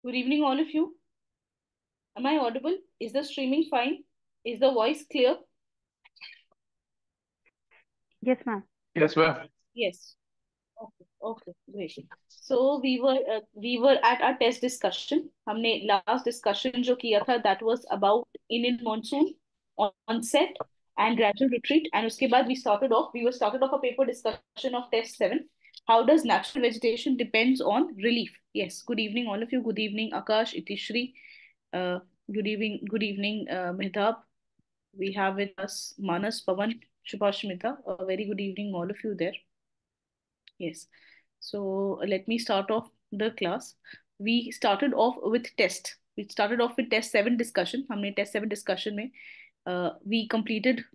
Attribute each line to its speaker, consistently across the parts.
Speaker 1: Good evening, all of you. Am I audible? Is the streaming fine? Is the voice clear?
Speaker 2: Yes, ma'am.
Speaker 3: Yes, ma'am.
Speaker 1: Yes. Okay. Okay. Great. So we were at our test discussion. हमने last discussion जो किया था that was about Indian monsoon onset and gradual retreat. And उसके बाद we started off a paper discussion of test 7. How does natural vegetation depends on relief? Yes. Good evening, all of you. Good evening, Akash, Itishri. Uh, Good evening, Mehtab. We have with us Manas, Pawan, Shubhashmita. A very good evening, all of you there. Yes. So let me start off the class. We started off with test. We started off with test 7 discussion. हमने test 7 discussion में we completed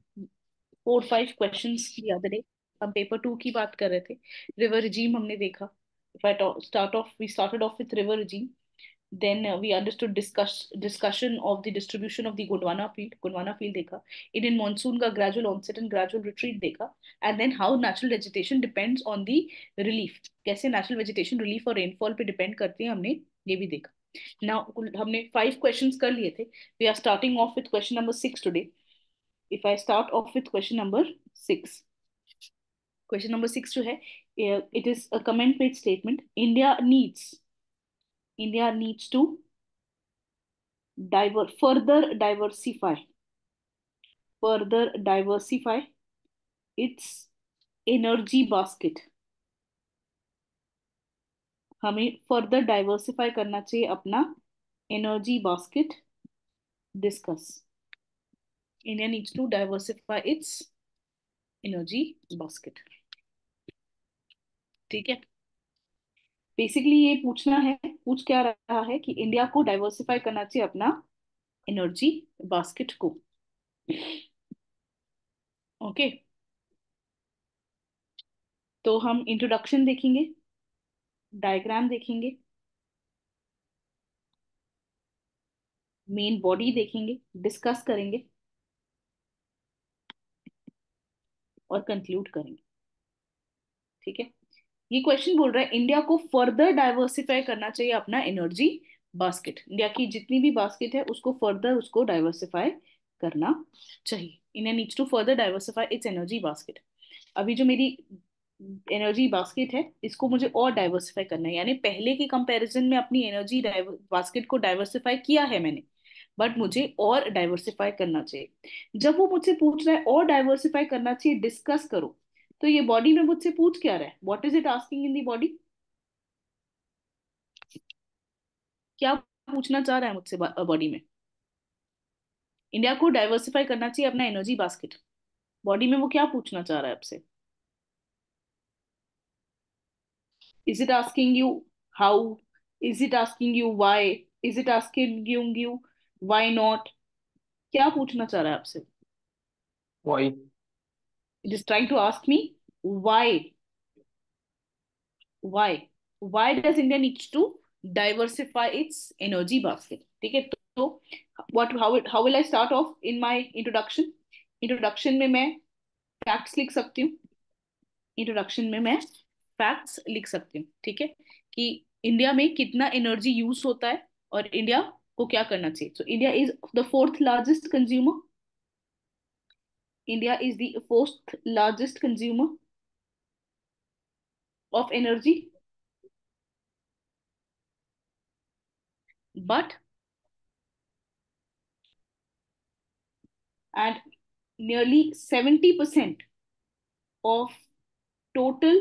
Speaker 1: 4-5 questions the other day. हम paper 2 की बात कर रहे थे. River regime हमने देखा. If I we started off with river regime. Then we understood discussion of the distribution of the Gondwana field. Gondwana field देखा. Indian monsoon का gradual onset and gradual retreat देखा. And then how natural vegetation depends on the relief. कैसे natural vegetation relief और rainfall पे depend करती है हमने ये भी देखा. Now हमने 5 questions कर लिए थे. We are starting off with question number 6 today. If I start off with question number 6. Question number 6 जो है, it is a comment made statement. India needs to further diversify its energy basket. हमें further diversify करना चाहिए अपना energy basket. Discuss. India needs to diversify its energy basket. ठीक है. Basically ये पूछ क्या रहा है कि इंडिया को डाइवर्सिफाई करना चाहिए अपना एनर्जी बास्केट को. ओके. तो हम इंट्रोडक्शन देखेंगे, डायग्राम देखेंगे, मेन बॉडी देखेंगे, डिस्कस करेंगे और कंक्लूड करेंगे. ठीक है. ये क्वेश्चन बोल रहा है इंडिया को फर्दर डाइवर्सिफाई करना चाहिए अपना एनर्जी बास्केट. इंडिया की जितनी भी बास्केट है उसको फर्दर उसको डाइवर्सिफाई करना चाहिए. India needs to further diversify its energy basket. अभी जो मेरी एनर्जी बास्केट है इसको मुझे और डाइवर्सिफाई करना है, यानी पहले के कंपैरिजन में अपनी एनर्जी बास्केट को डाइवर्सिफाई किया है मैंने, बट मुझे और डाइवर्सिफाई करना चाहिए. जब वो मुझसे पूछ रहा है और डाइवर्सिफाई करना चाहिए, डिस्कस करो, तो ये बॉडी में मुझसे पूछ क्या रहा है? What is it asking in the body? क्या पूछना चाह रहा है मुझसे बॉडी में? इंडिया को डाइवर्सिफाई करना चाहिए अपना एनर्जी बास्केट. बॉडी में वो क्या पूछना चाह रहा है आपसे? Is it asking you how? Is it asking you why? Is it asking you why not? क्या पूछना चाह रहा है आपसे?
Speaker 3: Why?
Speaker 1: It is trying to ask me why. why why does India needs to diversify its energy basket? ठीक है. तो how will I start off in my introduction में मैं facts लिख सकती हूँ. इंट्रोडक्शन में मैं फैक्ट्स लिख सकती हूँ. ठीक है. कि इंडिया में कितना एनर्जी यूज होता है और इंडिया को क्या करना चाहिए. सो India is the fourth largest consumer. India is the fourth largest consumer of energy. But and nearly 70% of total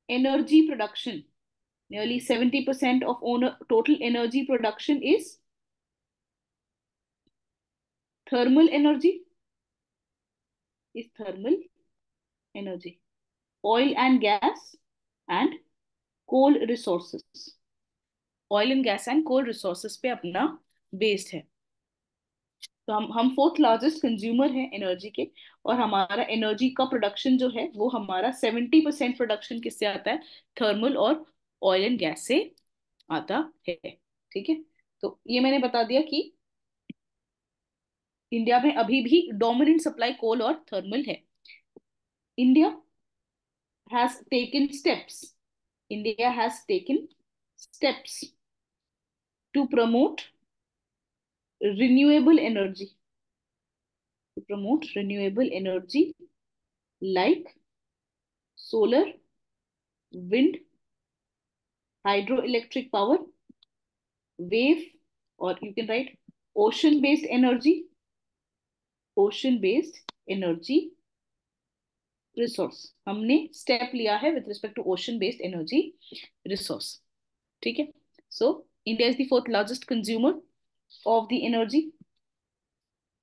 Speaker 1: energy production, nearly 70% of total energy production is thermal energy. Is thermal energy. Oil and gas and coal resources. Oil and gas and coal resources पे अपना based है. तो हम fourth largest consumer हैं energy के. और हमारा energy का प्रोडक्शन जो है वो हमारा 70% प्रोडक्शन किससे आता है? थर्मल और ऑयल एंड गैस से आता है. ठीक है. तो ये मैंने बता दिया कि इंडिया में अभी भी डोमिनेंट सप्लाई कोल और थर्मल है. India has taken steps India has taken steps to promote renewable energy, to promote renewable energy like solar, wind, hydroelectric power, wave, or you can write ocean based energy, ocean based energy resource. हमने step लिया है with respect to ocean based energy resource. ठीक है. So India is the fourth largest consumer of the energy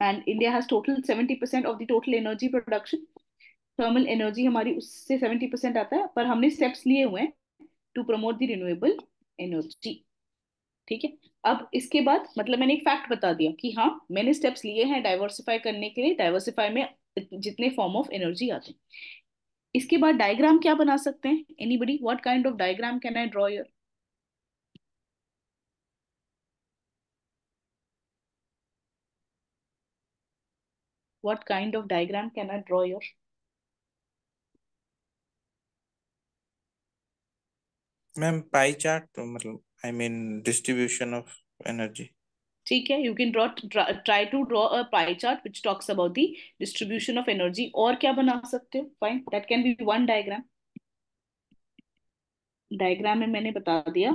Speaker 1: and India has total 70% of the total energy production. Thermal energy हमारी उससे 70% आता है, पर हमने स्टेप्स लिए हुए हैं to promote the renewable energy. ठीक है. अब इसके बाद मतलब मैंने एक फैक्ट बता दिया कि हाँ मैंने स्टेप्स लिए हैं डाइवर्सिफाई करने के लिए. डाइवर्सिफाई में जितने फॉर्म ऑफ एनर्जी आते हैं. इसके बाद डायग्राम क्या बना सकते हैं? Anybody, what kind of diagram can I draw here? What kind of diagram can I draw here?
Speaker 2: Ma'am pie chart तो मतलब I mean distribution of energy.
Speaker 1: ठीक है, you can draw, try to draw a pie chart which talks about the distribution of energy. और क्या बना सकते हो? Fine, that can be one diagram. Diagram में मैंने बता दिया.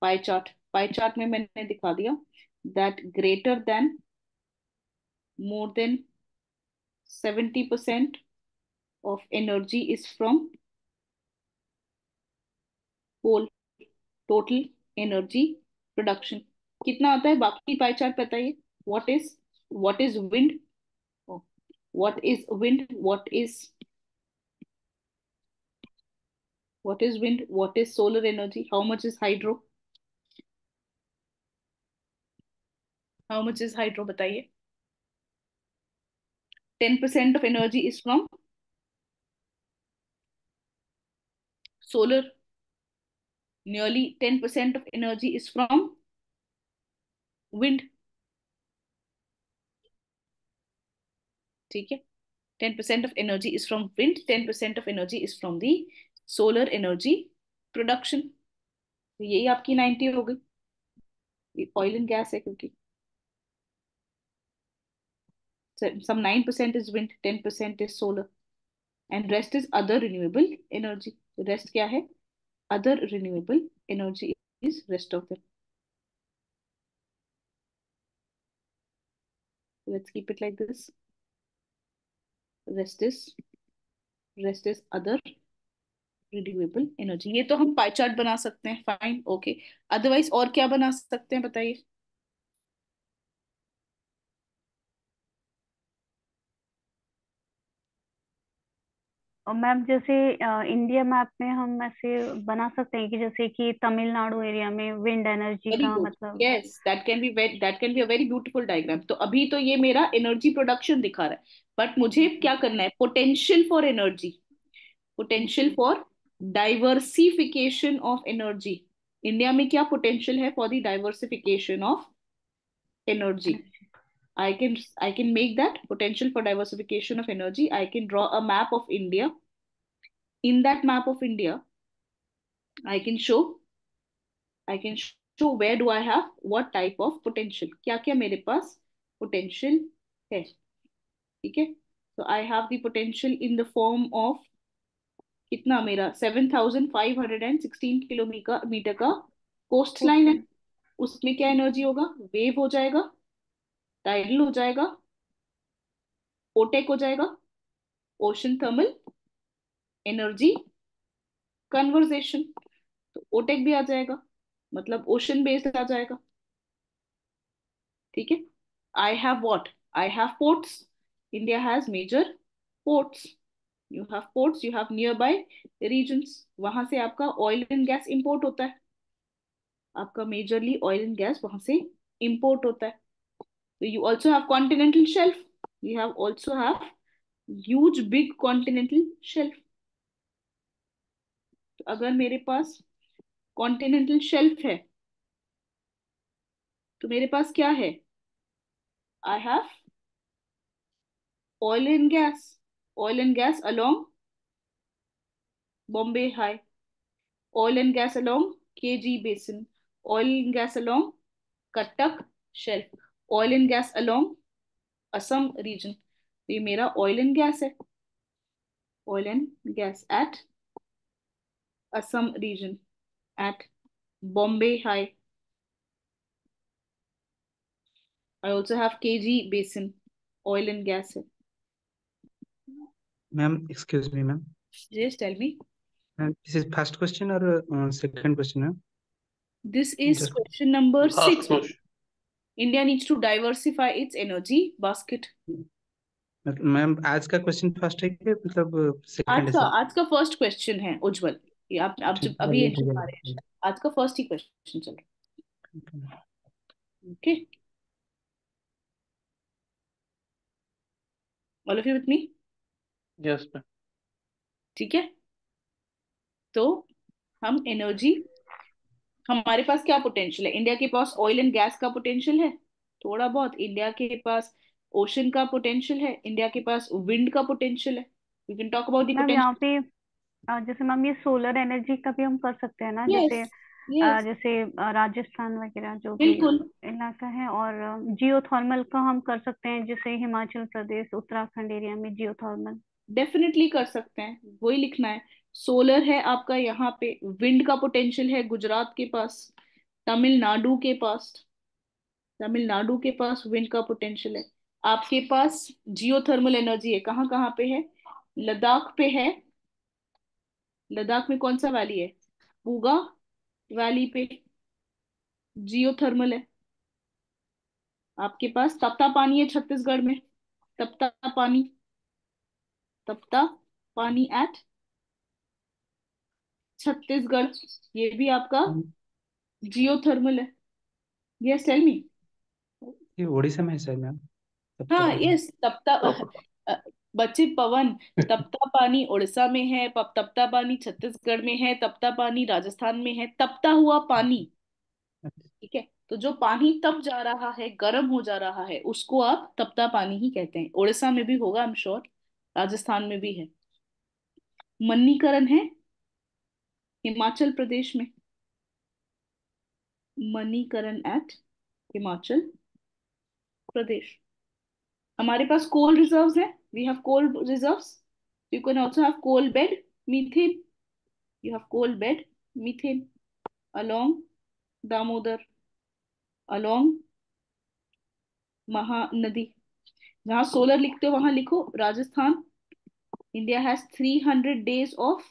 Speaker 1: पाई चार्ट, पाई चार्ट में मैंने दिखा दिया that greater than, more than 70% of energy is from coal. Total energy production कितना आता है? बाकी पाई चार्ट बताइए. What is wind, what is wind, what is solar energy, how much is hydro, how much is hydro बताइए. 10% of energy is from solar, nearly 10% of energy is from wind. ठीक है. 10% of energy is from wind, 10% of energy is from the solar energy production. तो यही आपकी 90 हो गई. ये oil and gas है क्योंकि some 9% is wind, 10% is solar, and rest is other renewable energy. Rest क्या है? Other renewable energy is rest of them. Let's keep it like this. Rest is other renewable energy. ये तो हम pie chart बना सकते हैं. Fine, okay. Otherwise और क्या बना सकते हैं बताइए.
Speaker 4: और मैम जैसे इंडिया मैप में हम ऐसे बना सकते हैं कि जैसे कि तमिलनाडु एरिया में विंड एनर्जी
Speaker 1: वेरी
Speaker 4: का
Speaker 1: गुड.
Speaker 4: मतलब.
Speaker 1: Yes, that can be a very beautiful diagram. तो अभी तो ये मेरा एनर्जी प्रोडक्शन दिखा रहा है, बट मुझे क्या करना है? Potential for energy, potential for diversification of energy. India में क्या पोटेंशियल है for the diversification of energy? I can make that potential for diversification of energy. I can draw a map of India. In that map of India, I can show I can show where do I have what type of potential. क्या क्या मेरे पास potential है. ठीक है. So I have the potential in the form of कितना मेरा 7,516 kilometre का coast line है.
Speaker 4: ओके.
Speaker 1: उसमें क्या एनर्जी होगा? वेव हो जाएगा, टाइडल हो जाएगा, ओटेक हो जाएगा, ओशन थर्मल एनर्जी कन्वर्जेशन. तो ओटेक भी आ जाएगा, मतलब ओशन बेस्ड आ जाएगा. ठीक है. I have what? I have ports. India has major ports. You have ports, you have nearby regions. वहां से आपका ऑयल एंड गैस इंपोर्ट होता है. आपका मेजरली ऑयल एंड गैस वहां से इंपोर्ट होता है. तो you also have continental shelf. You have also have huge big continental shelf. तो अगर मेरे पास कॉन्टिनेंटल शेल्फ है तो मेरे पास क्या है? I have oil and gas, oil and gas along Bombay High. oil and gas along KG basin, oil and gas along Cuttack shelf, oil and gas along Assam region. तो ये मेरा oil and gas है, oil and gas at Assam region, at Bombay High. I also have KG basin, oil and gas है.
Speaker 5: Ma'am, excuse me, ma'am.
Speaker 1: Just tell me.
Speaker 5: Ma'am, this is first question or second question, ma'am?
Speaker 1: This is
Speaker 5: Just-
Speaker 1: question number
Speaker 3: Last
Speaker 1: 6.
Speaker 3: question.
Speaker 1: India needs to diversify its energy basket.
Speaker 5: Ma'am आज का question first है कि मतलब second है sir?
Speaker 1: आज का first question है उज्जवल. ये आप जब
Speaker 5: ठीक है,
Speaker 1: अभी
Speaker 5: ये
Speaker 1: एंट्री
Speaker 5: ठीक
Speaker 1: मारे हैं,
Speaker 5: है।
Speaker 1: आज का फर्स्ट ही क्वेश्चन चल रहा है. Okay, all of you with me?
Speaker 3: Yes, ma'am.
Speaker 1: ठीक है, तो हम एनर्जी, हमारे पास क्या पोटेंशियल है? इंडिया के पास ऑयल एंड गैस का पोटेंशियल है थोड़ा बहुत, इंडिया के पास ओशन का पोटेंशियल है, इंडिया के पास विंड का पोटेंशियल है. We can talk about the
Speaker 4: ma'am यहाँ
Speaker 1: पोटेंशियल.
Speaker 4: पे जैसे मैम ये सोलर एनर्जी का भी हम कर सकते हैं ना,
Speaker 1: यस,
Speaker 4: जैसे
Speaker 1: यस,
Speaker 4: जैसे राजस्थान वगैरह जो भी
Speaker 1: बिल्कुल.
Speaker 4: इलाका है, और जियोथर्मल का हम कर सकते हैं, जैसे हिमाचल प्रदेश उत्तराखंड एरिया में जियोथर्मल.
Speaker 1: डेफिनेटली कर सकते हैं, वही लिखना है. सोलर है आपका यहाँ पे, विंड का पोटेंशियल है गुजरात के पास, तमिलनाडु के पास, तमिलनाडु के पास विंड का पोटेंशियल है. आपके पास जियोथर्मल एनर्जी है, कहाँ कहाँ पे है? लद्दाख पे है. लद्दाख में कौन सा वैली है? पूगा वैली पे जियोथर्मल है. आपके पास तपता पानी है छत्तीसगढ़ में, तपता पानी, तपता पानी एट छत्तीसगढ़, ये भी आपका जियोथर्मल है. Yes, tell me.
Speaker 5: ये उड़ीसा में है सर मैम?
Speaker 1: हाँ, यस, तपता अ, बच्चे पवन, तपता पानी उड़ीसा में है, तपता पानी छत्तीसगढ़ में है, तपता पानी राजस्थान में है. तपता हुआ पानी, ठीक है, तो जो पानी तप जा रहा है, गर्म हो जा रहा है, उसको आप तपता पानी ही कहते हैं. उड़ीसा में भी होगा, आई एम श्योर, राजस्थान में भी है. मणिकरण है हिमाचल प्रदेश में, मणिकरण एट हिमाचल प्रदेश. हमारे पास कोल रिजर्व्स हैं, we have coal reserves. You can also have coal bed methane, you have coal bed methane along Damodar, along Mahanadi. जहां सोलर लिखते हो वहां लिखो Rajasthan. India has 300 days of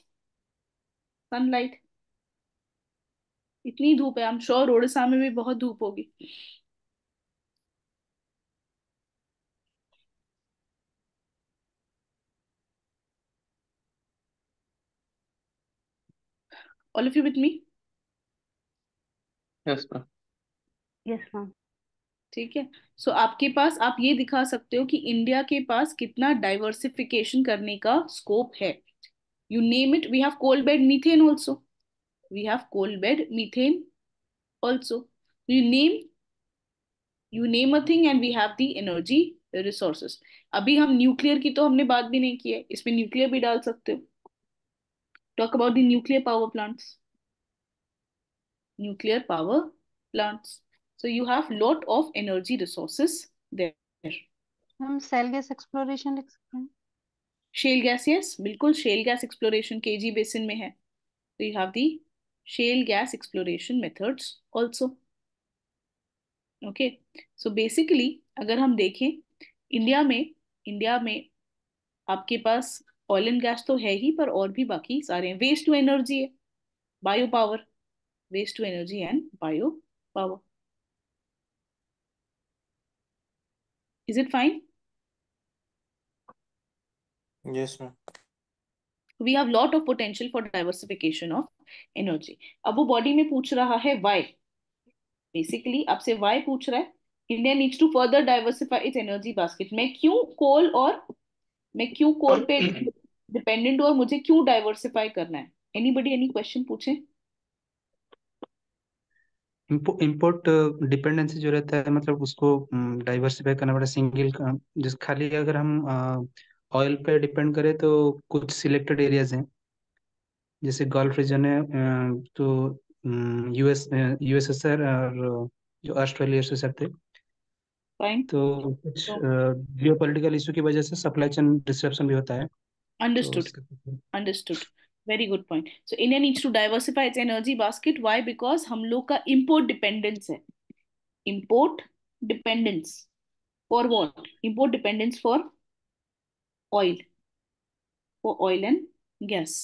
Speaker 1: sunlight. इतनी धूप है, आई एम श्योर उड़ीसा में भी बहुत धूप होगी. All of you with me?
Speaker 3: Yes, ma'am.
Speaker 4: Yes ma'am.
Speaker 1: ठीक है, सो आपके पास आप ये दिखा सकते हो कि इंडिया के पास कितना डाइवर्सिफिकेशन करने का स्कोप है. You name it, we have coal bed methane also, we have coal bed methane also. You name a thing and we have the energy resources. अभी हम न्यूक्लियर की तो हमने बात भी नहीं की है, इसमें न्यूक्लियर भी डाल सकते हो. Talk about the nuclear power plants, nuclear power plants. So you have lot of energy resources there.
Speaker 6: हम सेल गैस एक्सप्लोरेशन लिख सकते हैं.
Speaker 1: Shale gas, yes, बिल्कुल shale gas exploration KG basin में है. So you have the shale gas exploration methods also. Okay, so basically अगर हम देखें इंडिया में आपके पास ऑयल एंड गैस तो है ही, पर और भी बाकी सारे हैं. वेस्ट टू एनर्जी है, bio power, waste to energy and bio power. Is it fine?
Speaker 2: Yes, ma'am.
Speaker 1: We have lot of potential for diversification of energy. अब वो बॉडी में पूछ रहा है why, बेसिकली आपसे why पूछ रहा है. India needs to further diversify its energy basket. मैं क्यों कोल पे डिपेंडेंट हूँ और मुझे क्यों डाइवर्सिफाई करना है? एनीबडी एनी क्वेश्चन पूछे?
Speaker 5: इम्पोर्ट डिपेंडेंसी जो रहता है मतलब उसको डाइवर्सिफाई करना पड़ता है. सिंगल जिस खाली अगर हम ऑयल पे डिपेंड करें तो कुछ सिलेक्टेड एरियाज हैं जैसे गल्फ रीजन है, तो यूएसएसआर और जो ऑस्ट्रेलिया यूएसएसआर थे,
Speaker 1: फाइन।
Speaker 5: तो कुछ
Speaker 1: तो
Speaker 5: जियोपॉलिटिकल इशू की वजह से सप्लाई चेन डिस्ट्रप्शन भी होता है, तो
Speaker 1: अंडरस्टूड,
Speaker 5: उसके
Speaker 1: understood, very good point. So India needs to diversify its energy basket. Why? Because हम लोग का इंपोर्ट डिपेंडेंस है। Import dependence for what? Import dependence for oil, for oil and gas,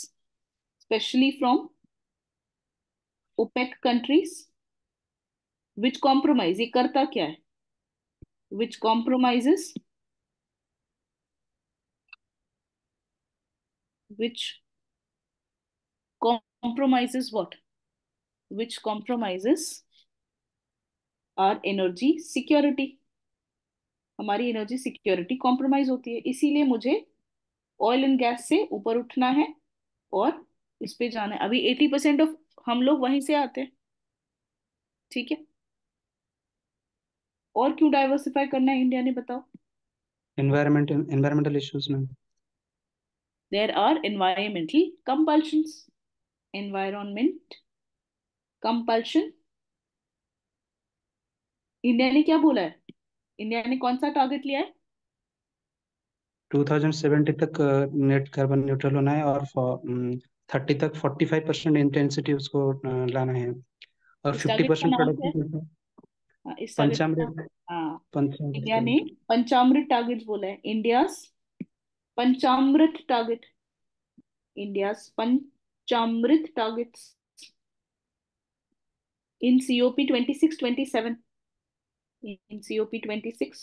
Speaker 1: specially from OPEC countries. Which compromise, ये करता क्या है? Which compromises, which compromises what? Which compromises our energy security। हमारी energy security compromise होती है, इसीलिए मुझे oil and gas से ऊपर उठना है और इस पे जाना है। अभी 80% ऑफ हम लोग वहीं से आते हैं, ठीक है। और क्यों डाइवर्सिफाई करना है इंडिया ने, बताओ।
Speaker 5: एनवायरमेंटल इश्यूज में।
Speaker 1: There are environmental compulsions. Environment compulsion. India ने क्या बोला है? इंडिया ने कौन सा टारगेट लिया है?
Speaker 5: 2070 तक नेट कार्बन न्यूट्रल होना है, और 30 तक 45% इंटेंसिटी उसको लाना है, और
Speaker 1: इस टारगेट का
Speaker 5: 50%
Speaker 1: नाम क्या है?
Speaker 5: प्रोडक्टिविटी।
Speaker 1: हाँ, इस टारगेट का नाम।
Speaker 5: पंचामृत।
Speaker 1: हाँ,
Speaker 5: पंचामृत
Speaker 1: इंडिया ने
Speaker 5: target।
Speaker 1: पंचामृत टारगेट बोला है। इंडियाज पंचामृत टारगेट। इंडियाज पंचामृत टारगेट्स इन सीओपी 26-27। इन सीओपी 26,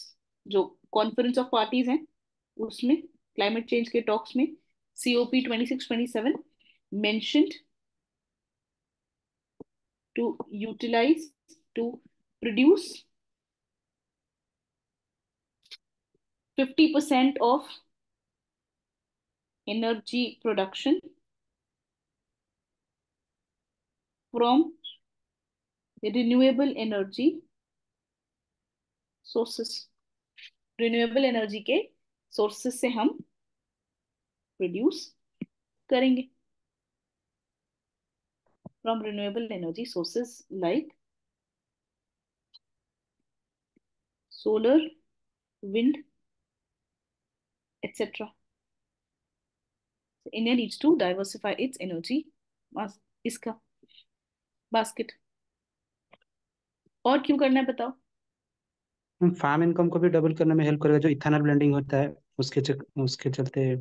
Speaker 1: जो कॉन्फ्रेंस ऑफ पार्टीज हैं उसमें, क्लाइमेट चेंज के टॉक्स में, COP 26-27 mentioned to utilize, to produce 50% of energy production from renewable energy sources। Renewable energy के सोर्सेस से हम प्रोड्यूस करेंगे, from renewable energy sources like solar, wind, etc. India needs to diversify its energy इसका basket. और क्यों करना है बताओ?
Speaker 5: फार्म इनकम को भी डबल करने में हेल्प करेगा, जो इथेनॉल ब्लेंडिंग होता है उसके चलते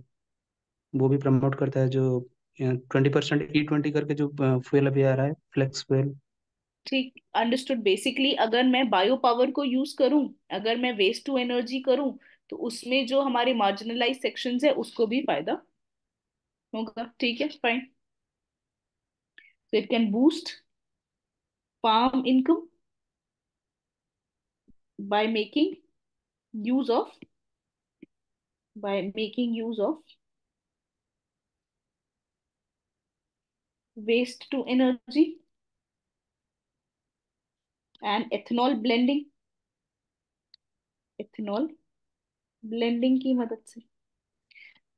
Speaker 5: वो भी प्रमोट करता है, जो 20% E20 करके जो फ्यूल अभी आ रहा है, फ्लेक्स फ्यूल।
Speaker 1: ठीक, अंडरस्टूड। बेसिकली अगर मैं बायो पावर को यूज करूं, अगर मैं वेस्ट टू एनर्जी करूं, तो उसमें जो हमारे मार्जिनलाइज सेक्शंस है उसको भी फायदा होगा, ठीक है, fine. So it can boost farm income by making use of, waste to energy and ethanol blending। ethanol blending की मदद से,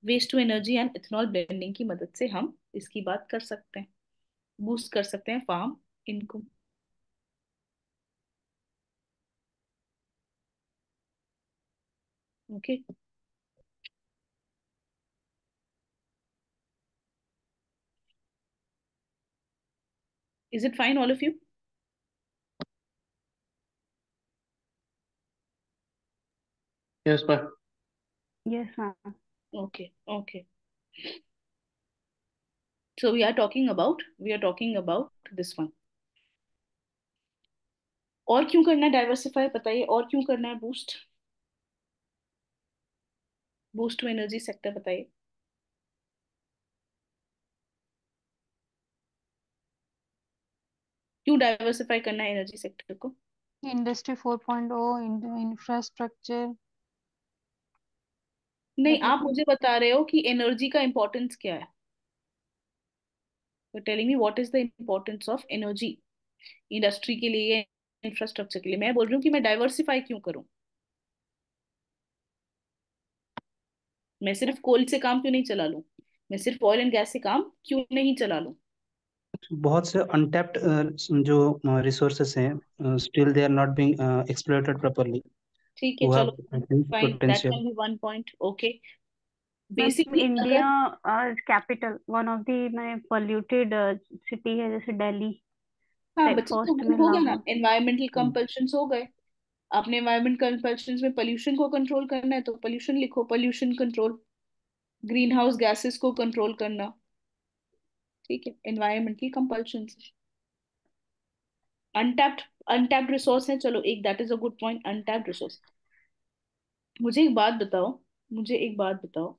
Speaker 1: waste to energy and ethanol blending की मदद से हम इसकी बात कर सकते हैं, बूस्ट कर सकते हैं farm income. Okay, is it fine all of you?
Speaker 3: Yes, ma'am.
Speaker 4: Yes ma'am.
Speaker 1: Okay, okay. So we are talking about this one। और क्यों करना है डाइवर्सिफाई, बताइए। और क्यों करना है boost, boost to energy sector, बताइए। क्यों डाइवर्सिफाई करना है एनर्जी सेक्टर को?
Speaker 6: इंडस्ट्री 4.0, इंफ्रास्ट्रक्चर
Speaker 1: नहीं, आप
Speaker 6: डेवलपमेंट।
Speaker 1: मुझे बता रहे हो कि एनर्जी का इंपॉर्टेंस क्या है। Telling me what is the importance of energy industry के लिए, इंफ्रास्ट्रक्चर के लिए। मैं बोल रही हूँ कि मैं डाइवर्सिफाई क्यों करूँ, मैं सिर्फ कोल से काम क्यों नहीं चला लूं, मैं सिर्फ ऑयल एंड गैस से काम क्यों नहीं चला लूं?
Speaker 5: बहुत से अनटैप्ड जो रिसोर्सेस हैं still they are not being exploited properly,
Speaker 1: ठीक है,
Speaker 5: who
Speaker 1: चलो,
Speaker 5: have huge
Speaker 1: fine, that
Speaker 5: potential.
Speaker 1: Can be one point. Okay,
Speaker 4: ma'am
Speaker 1: basically
Speaker 4: India
Speaker 1: अगर,
Speaker 4: कैपिटल वन ऑफ द मैं पोल्यूटेड सिटी है, जैसे दिल्ली
Speaker 1: हाँ बच्चे, तो
Speaker 4: फर्स्ट
Speaker 1: वो
Speaker 4: में
Speaker 1: होगा ना,
Speaker 4: नाम है।
Speaker 1: एनवायरमेंटल कंपल्शंस हो गए। आपने एनवायरमेंट कंपल्शंस में पोल्यूशन को कंट्रोल करना है तो पोल्यूशन लिखो, pollution control, green house gases को कंट्रोल करना। ठीक है, environmental compulsions. Untapped, untapped resource है, चलो एक, that is a good point, untapped resource. मुझे एक बात बताओ, मुझे एक बात बताओ,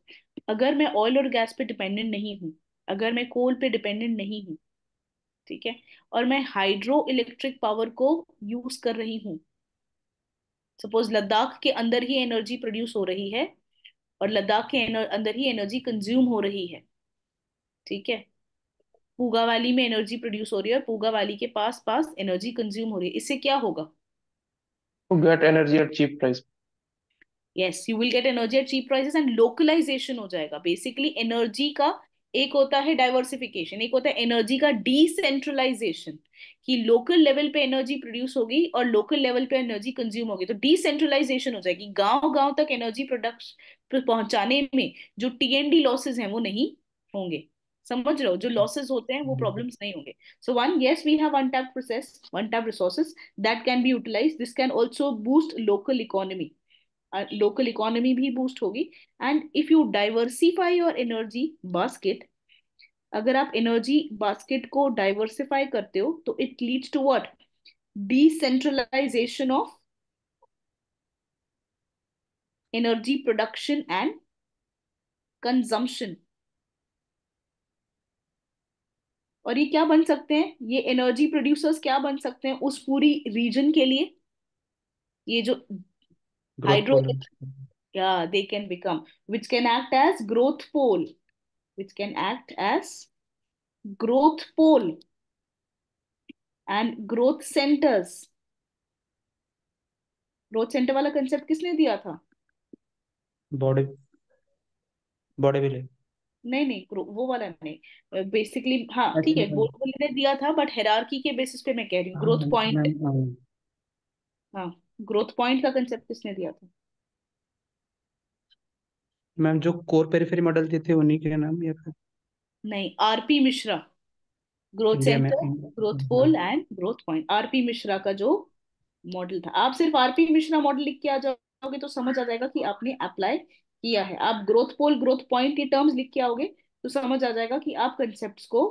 Speaker 1: अगर मैं ऑयल और गैस पे डिपेंडेंट नहीं हूँ, अगर मैं कोल पे डिपेंडेंट नहीं हूँ, ठीक है, और मैं हाइड्रो इलेक्ट्रिक पावर को यूज कर रही हूँ, सपोज लद्दाख के अंदर ही एनर्जी प्रोड्यूस हो रही है और लद्दाख के अंदर ही एनर्जी कंज्यूम हो रही है, ठीक है, पूगा वैली में एनर्जी प्रोड्यूस हो रही है और पूगा वैली के पास पास एनर्जी कंज्यूम हो रही है, इससे क्या होगा?
Speaker 3: To get energy at cheap price.
Speaker 1: Yes, you will get energy at cheap prices and localization हो जाएगा। बेसिकली एनर्जी का एक होता है डाइवर्सिफिकेशन, एक होता है एनर्जी का डिसेंट्रलाइजेशन, कि लोकल लेवल पे एनर्जी प्रोड्यूस होगी और लोकल लेवल पे एनर्जी कंज्यूम होगी, तो डिसेंट्रलाइजेशन हो जाएगी, गांव गांव तक एनर्जी प्रोडक्ट पहुंचाने में जो टीएनडी लॉसेस हैं वो नहीं होंगे। समझ रहे हो, जो लॉसेस होते हैं वो प्रॉब्लम्स नहीं होंगे। So one, yes we have untapped process, untapped resources that can be utilized, this can also boost local economy, local economy भी बूस्ट होगी। And if you diversify your energy basket, अगर आप energy basket को diversify करते हो तो it leads to what? Decentralization of energy production and consumption. और ये क्या बन सकते हैं, ये एनर्जी प्रोड्यूसर्स क्या बन सकते हैं उस पूरी रीजन के लिए? ये जो
Speaker 5: Growth
Speaker 1: hydro,
Speaker 5: pole.
Speaker 1: yeah, they can become, which can act as growth pole, which can act as growth pole and growth centers। Growth centre वाला कंसेप्ट किसने दिया था?
Speaker 5: Body, body will.
Speaker 1: नहीं नहीं, वो वाला नहीं, बेसिकली हाँ ठीक
Speaker 5: अच्छा,
Speaker 1: है, बोर्डवल ने दिया था, बट हेरारकी के बेसिस पे मैं कह रही हूँ,
Speaker 5: हाँ
Speaker 1: ग्रोथ पॉइंट।
Speaker 5: मैम,
Speaker 1: हाँ, ग्रोथ पॉइंट का कंसेप्ट किसने दिया था?
Speaker 5: मैम जो कोर पेरिफेरी मॉडल दिए थे उन्हीं के नाम या फिर
Speaker 1: नहीं, आरपी मिश्रा, ग्रोथ
Speaker 5: इंडिया में?
Speaker 1: Center, growth pole and growth point, R P Mishra का जो मॉडल था। आप सिर्फ आरपी मिश्रा मॉडल लिख के आ जाओगे तो समझ आ जाएगा कि आपने अप्लाई किया है। आप ग्रोथ पोल, ग्रोथ पॉइंट के टर्म्स लिख के आओगे तो समझ आ जाएगा कि आप कंसेप्ट्स को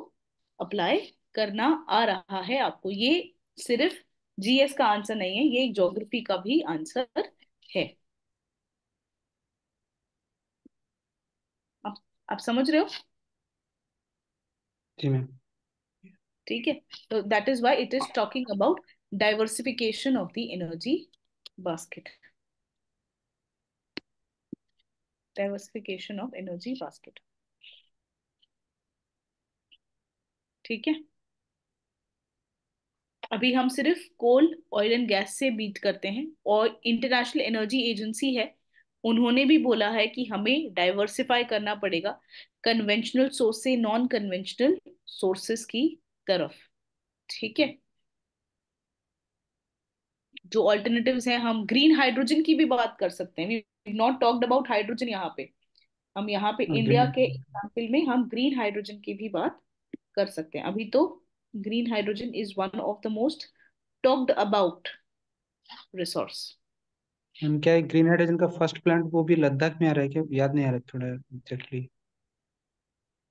Speaker 1: अप्लाई करना आ रहा है आपको। ये सिर्फ जीएस का आंसर नहीं है, ये एक ज्योग्राफी का भी आंसर है। आप आप समझ रहे हो?
Speaker 5: जी मैम।
Speaker 1: ठीक है, तो that is why it is talking about diversification of the energy basket, diversification of energy basket. ठीक है, अभी हम सिर्फ कोल, ऑयल एंड गैस से बीट करते हैं, और इंटरनेशनल एनर्जी एजेंसी है, उन्होंने भी बोला है कि हमें डाइवर्सिफाई करना पड़ेगा कन्वेंशनल सोर्स से नॉन कन्वेंशनल सोर्सेस की तरफ। ठीक है, जो ऑल्टरनेटिव्स हैं, हम ग्रीन हाइड्रोजन की भी बात कर सकते हैं, we not talked about hydrogen यहाँ पे, हम यहाँ पे इंडिया के
Speaker 5: ग्रीन,
Speaker 1: एग्जाम्पल में हम ग्रीन हाइड्रोजन की भी बात कर सकते हैं। अभी तो green hydrogen is one of the most talked about resource.
Speaker 5: Ma'am क्या है ग्रीन हाइड्रोजन का फर्स्ट प्लांट वो भी लद्दाख में आ रहा है क्या? याद नहीं आ रहा थोड़ा exactly.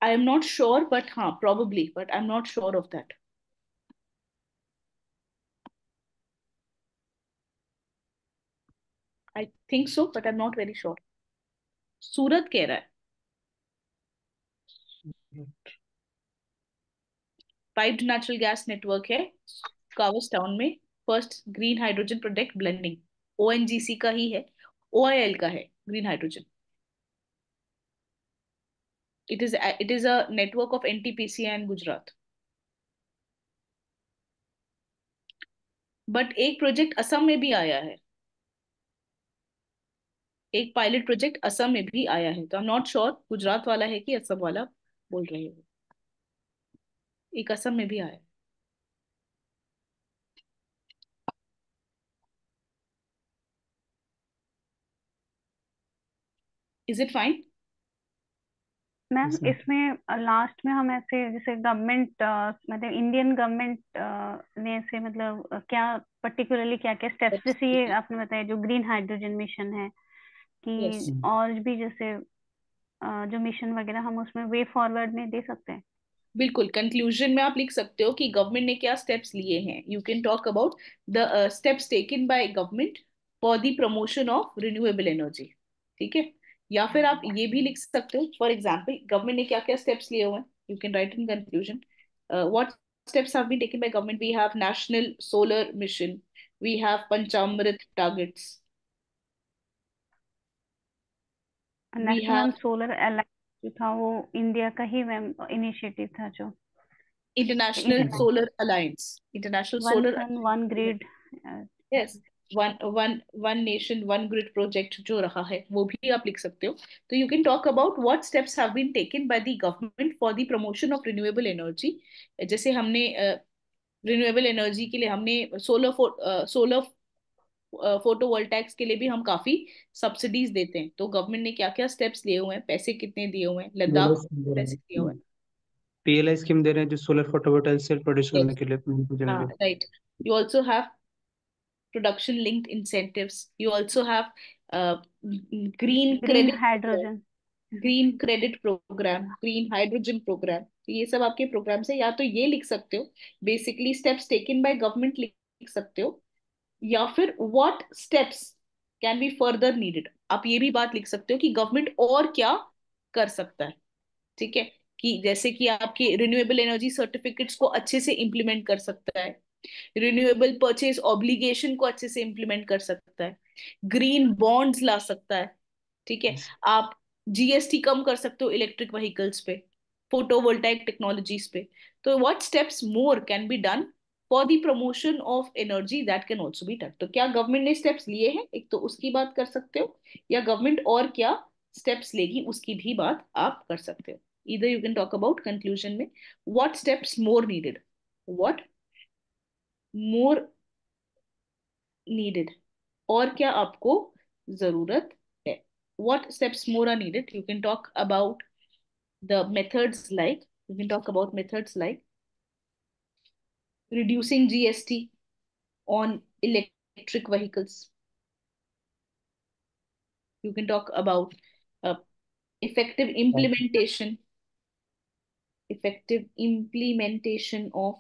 Speaker 1: I am not sure, but हाँ probably, but I am not sure of that. I think so, but I am not very sure. Surat कह रहा है, पाइप्ड नेचुरल गैस नेटवर्क है कावस टाउन में, first green hydrogen product blending, ONGC का ही है, OIL का है green hydrogen. It is a network of NTPC and Gujarat. But एक प्रोजेक्ट असम में भी आया है, एक पायलट प्रोजेक्ट असम में भी आया है, तो आई एम नॉट श्योर गुजरात वाला है कि असम वाला, बोल रही हो। एक असम में भी आया। Is it fine?
Speaker 4: Ma'am
Speaker 5: yes ma'am.
Speaker 4: इसमें लास्ट में हम ऐसे जैसे गवर्नमेंट मतलब इंडियन गवर्नमेंट ने ऐसे मतलब क्या पर्टिकुलरली क्या क्या स्टेप्स, जैसे ये आपने बताया जो ग्रीन हाइड्रोजन मिशन है कि
Speaker 1: यस,
Speaker 4: और भी जैसे जो मिशन वगैरह हम उसमें वे फॉरवर्ड में दे सकते हैं।
Speaker 1: बिल्कुल। कंक्लूजन में आप लिख सकते हो कि गवर्नमेंट ने क्या स्टेप्स लिए हैं। You can talk about the steps taken by government for the promotion of renewable energy. ठीक है। या फिर आप ये भी लिख सकते हो, फॉर एग्जाम्पल गवर्नमेंट ने क्या क्या स्टेप्स लिए हुए हैं। You can write in conclusion what steps have been taken by government. We have national solar mission, we have panchamrit targets, we
Speaker 4: national
Speaker 1: have
Speaker 4: ma'am solar alliance जो था वो India का ही मैम इनिशिएटिव था जो
Speaker 1: international
Speaker 4: international
Speaker 1: solar alliance, international
Speaker 4: one
Speaker 1: solar
Speaker 4: sun one grid.
Speaker 1: Yes, one one one nation one grid project जो रहा है वो भी आप लिख सकते हो। तो you can talk about what steps have been taken by the government for the promotion of renewable energy. जैसे हमने रिन्यूएबल एनर्जी के लिए हमने सोलर फोटोवोल्टाइक्स के लिए भी हम काफी सब्सिडीज देते हैं। तो गवर्नमेंट ने क्या क्या स्टेप्स लिए हुए हैं, पैसे कितने दिए हुए हैं, लद्दाख को पैसे दिए हुए हैं।
Speaker 5: PLI स्कीम दे रहे हैं जो सोलर फोटोवोल्टाइक सेल प्रोड्यूस करने
Speaker 1: यस,
Speaker 5: के लिए देने
Speaker 1: हाँ
Speaker 5: के लिए।
Speaker 1: Right. You also have production linked incentives. You also have uh, green
Speaker 4: green
Speaker 1: credit program,
Speaker 4: hydrogen.
Speaker 1: Green credit programme, green hydrogen programme. तो ये सब आपके प्रोग्राम्स है। या तो ये लिख सकते हो basically steps taken by government लिख सकते हो, या फिर what steps can be further needed. आप ये भी बात लिख सकते हो कि गवर्नमेंट और क्या कर सकता है। ठीक है। कि जैसे कि आपके रिन्यूएबल एनर्जी सर्टिफिकेट्स को अच्छे से इम्प्लीमेंट कर सकता है, रिन्यूएबल परचेज ऑब्लिगेशन को अच्छे से इम्प्लीमेंट कर सकता है, ग्रीन बॉन्ड्स ला सकता है। ठीक है।
Speaker 5: Yes.
Speaker 1: आप जीएसटी कम कर सकते हो इलेक्ट्रिक व्हीकल्स पे, फोटोवोल्टाइक टेक्नोलॉजीज पे। तो what steps more can be done for the promotion of energy that can also be done. तो क्या गवर्नमेंट ने स्टेप्स लिए हैं, एक तो उसकी बात कर सकते हो, या गवर्नमेंट और क्या स्टेप्स लेगी उसकी भी बात आप कर सकते हो। either you can talk about conclusion में what steps more needed, what more needed, और क्या आपको जरूरत है। what steps more are needed, you can talk about the methods like, you can talk about methods like reducing GST on electric vehicles. You can talk about uh, effective implementation, effective implementation of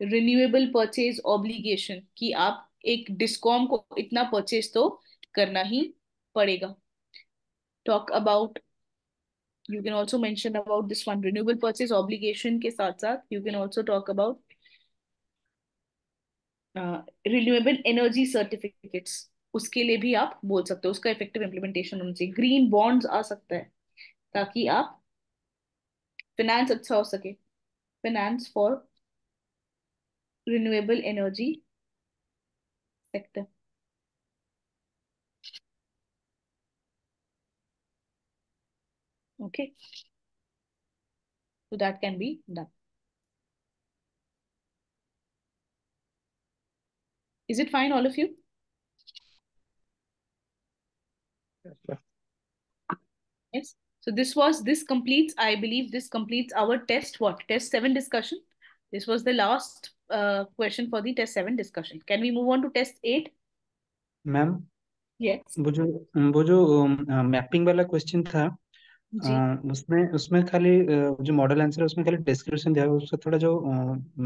Speaker 1: renewable purchase obligation, कि आप एक discom को इतना purchase तो करना ही पड़ेगा। Talk about, you can also mention about this one renewable purchase obligation के साथ साथ you can also talk about renewable energy certificates. उसके लिए भी आप बोल सकते हो, उसका इफेक्टिव इम्प्लीमेंटेशन होना चाहिए। ग्रीन बॉन्ड्स आ सकता है ताकि आप फिनेंस अच्छा हो सके, finance for renewable energy sector. Okay, so that can be done. Is it fine, all of you? Yes. So this completes, I believe this completes our test, what? Test 7 discussion. This was the last question for the test 7 discussion. Can we move on to test 8?
Speaker 5: Ma'am
Speaker 1: Yes.
Speaker 5: वो जो mapping वाला question था,
Speaker 1: जी।
Speaker 5: उसमें उसमें खाली जो model answer है उसमें खाली डिस्क्रिप्शन दिया हुआ है, उसका थोड़ा जो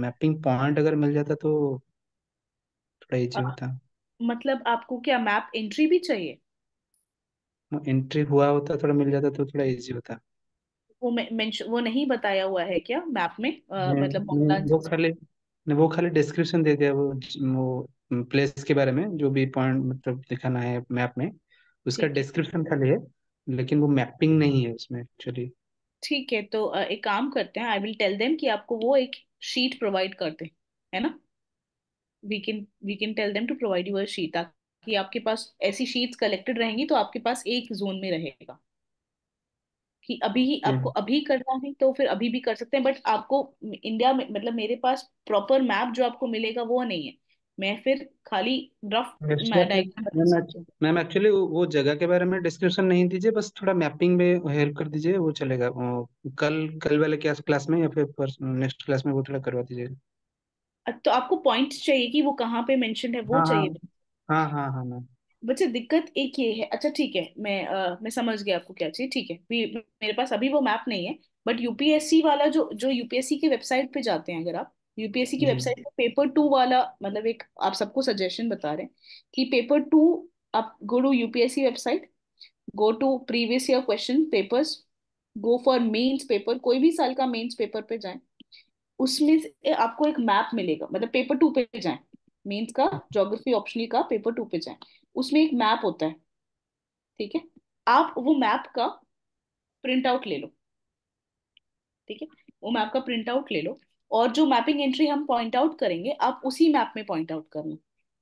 Speaker 5: मैपिंग पॉइंट अगर मिल जाता तो थोड़ा इजी
Speaker 1: अ,
Speaker 5: होता।
Speaker 1: मतलब आपको क्या मैप एंट्री भी चाहिए?
Speaker 5: एंट्री हुआ होता थोड़ा मिल जाता तो थोड़ा इजी होता।
Speaker 1: वो मेंशन वो नहीं बताया हुआ है क्या मैप में,
Speaker 5: नहीं
Speaker 1: मतलब
Speaker 5: नहीं,
Speaker 1: मॉडल आंसर?
Speaker 5: वो खाली डिस्क्रिप्शन दे दिया, वो प्लेस के बारे में जो भी पॉइंट मतलब दिखाना है मैप में, उसका
Speaker 1: ठीक है।
Speaker 5: डिस्क्रिप्शन खाली है, लेकिन वो मैपिंग नहीं है उसमें एक्चुअली।
Speaker 1: ठीक है, तो एक काम करते हैं, आई विल टेल देम कि आपको वो एक शीट प्रोवाइड कर दें, है ना। We can tell them to provide you a sheet, ताकि आपके पास ऐसी शीट्स कलेक्टेड रहेंगी तो आपके पास एक जोन में रहेगा। कि अभी ही
Speaker 5: जी
Speaker 1: आपको अभी करना है तो फिर अभी भी कर सकते हैं, बट आपको इंडिया में मतलब मेरे पास प्रॉपर मैप जो आपको मिलेगा वो नहीं है। मैं फिर खाली रफ डायग्राम बता
Speaker 5: मैम
Speaker 1: सकती हूँ।
Speaker 5: मैम एक्चुअली वो जगह के बारे में डिस्क्रिप्शन नहीं दीजिए, बस थोड़ा मैपिंग में हेल्प कर दीजिए, वो चलेगा। कल कल वाले क्लास में या फिर नेक्स्ट क्लास में वो थोड़ा करवा दीजिएगा।
Speaker 1: तो आपको पॉइंट्स चाहिए कि वो कहाँ पे मेंशन है वो
Speaker 5: हाँ हाँ
Speaker 1: चाहिए।
Speaker 5: हाँ हाँ हाँ मैम।
Speaker 1: बच्चे दिक्कत एक ये है, अच्छा ठीक है, मैं समझ गया आपको क्या चाहिए, ठीक है। मेरे पास अभी वो मैप नहीं है, बट यूपीएससी वाला जो जो यूपीएससी की वेबसाइट पे जाते हैं अगर आप, यूपीएससी की
Speaker 5: जी
Speaker 1: वेबसाइट पे पेपर टू वाला मतलब एक आप सबको सजेशन बता रहे हैं कि पेपर टू, आप go to UPSC website, go to previous year question papers, go for mains paper, कोई भी साल का मेंस पेपर पे जाएं। उसमें से आपको एक मैप मिलेगा, मतलब पेपर टू पे जाएं, मेंस का ज्योग्राफी ऑप्शनल का पेपर टू पे जाएं, उसमें एक मैप होता है, ठीक है। आप वो मैप का प्रिंट आउट ले लो, ठीक है, वो मैप का प्रिंट आउट ले लो, और जो मैपिंग एंट्री हम पॉइंट आउट करेंगे आप उसी मैप में पॉइंट आउट करना,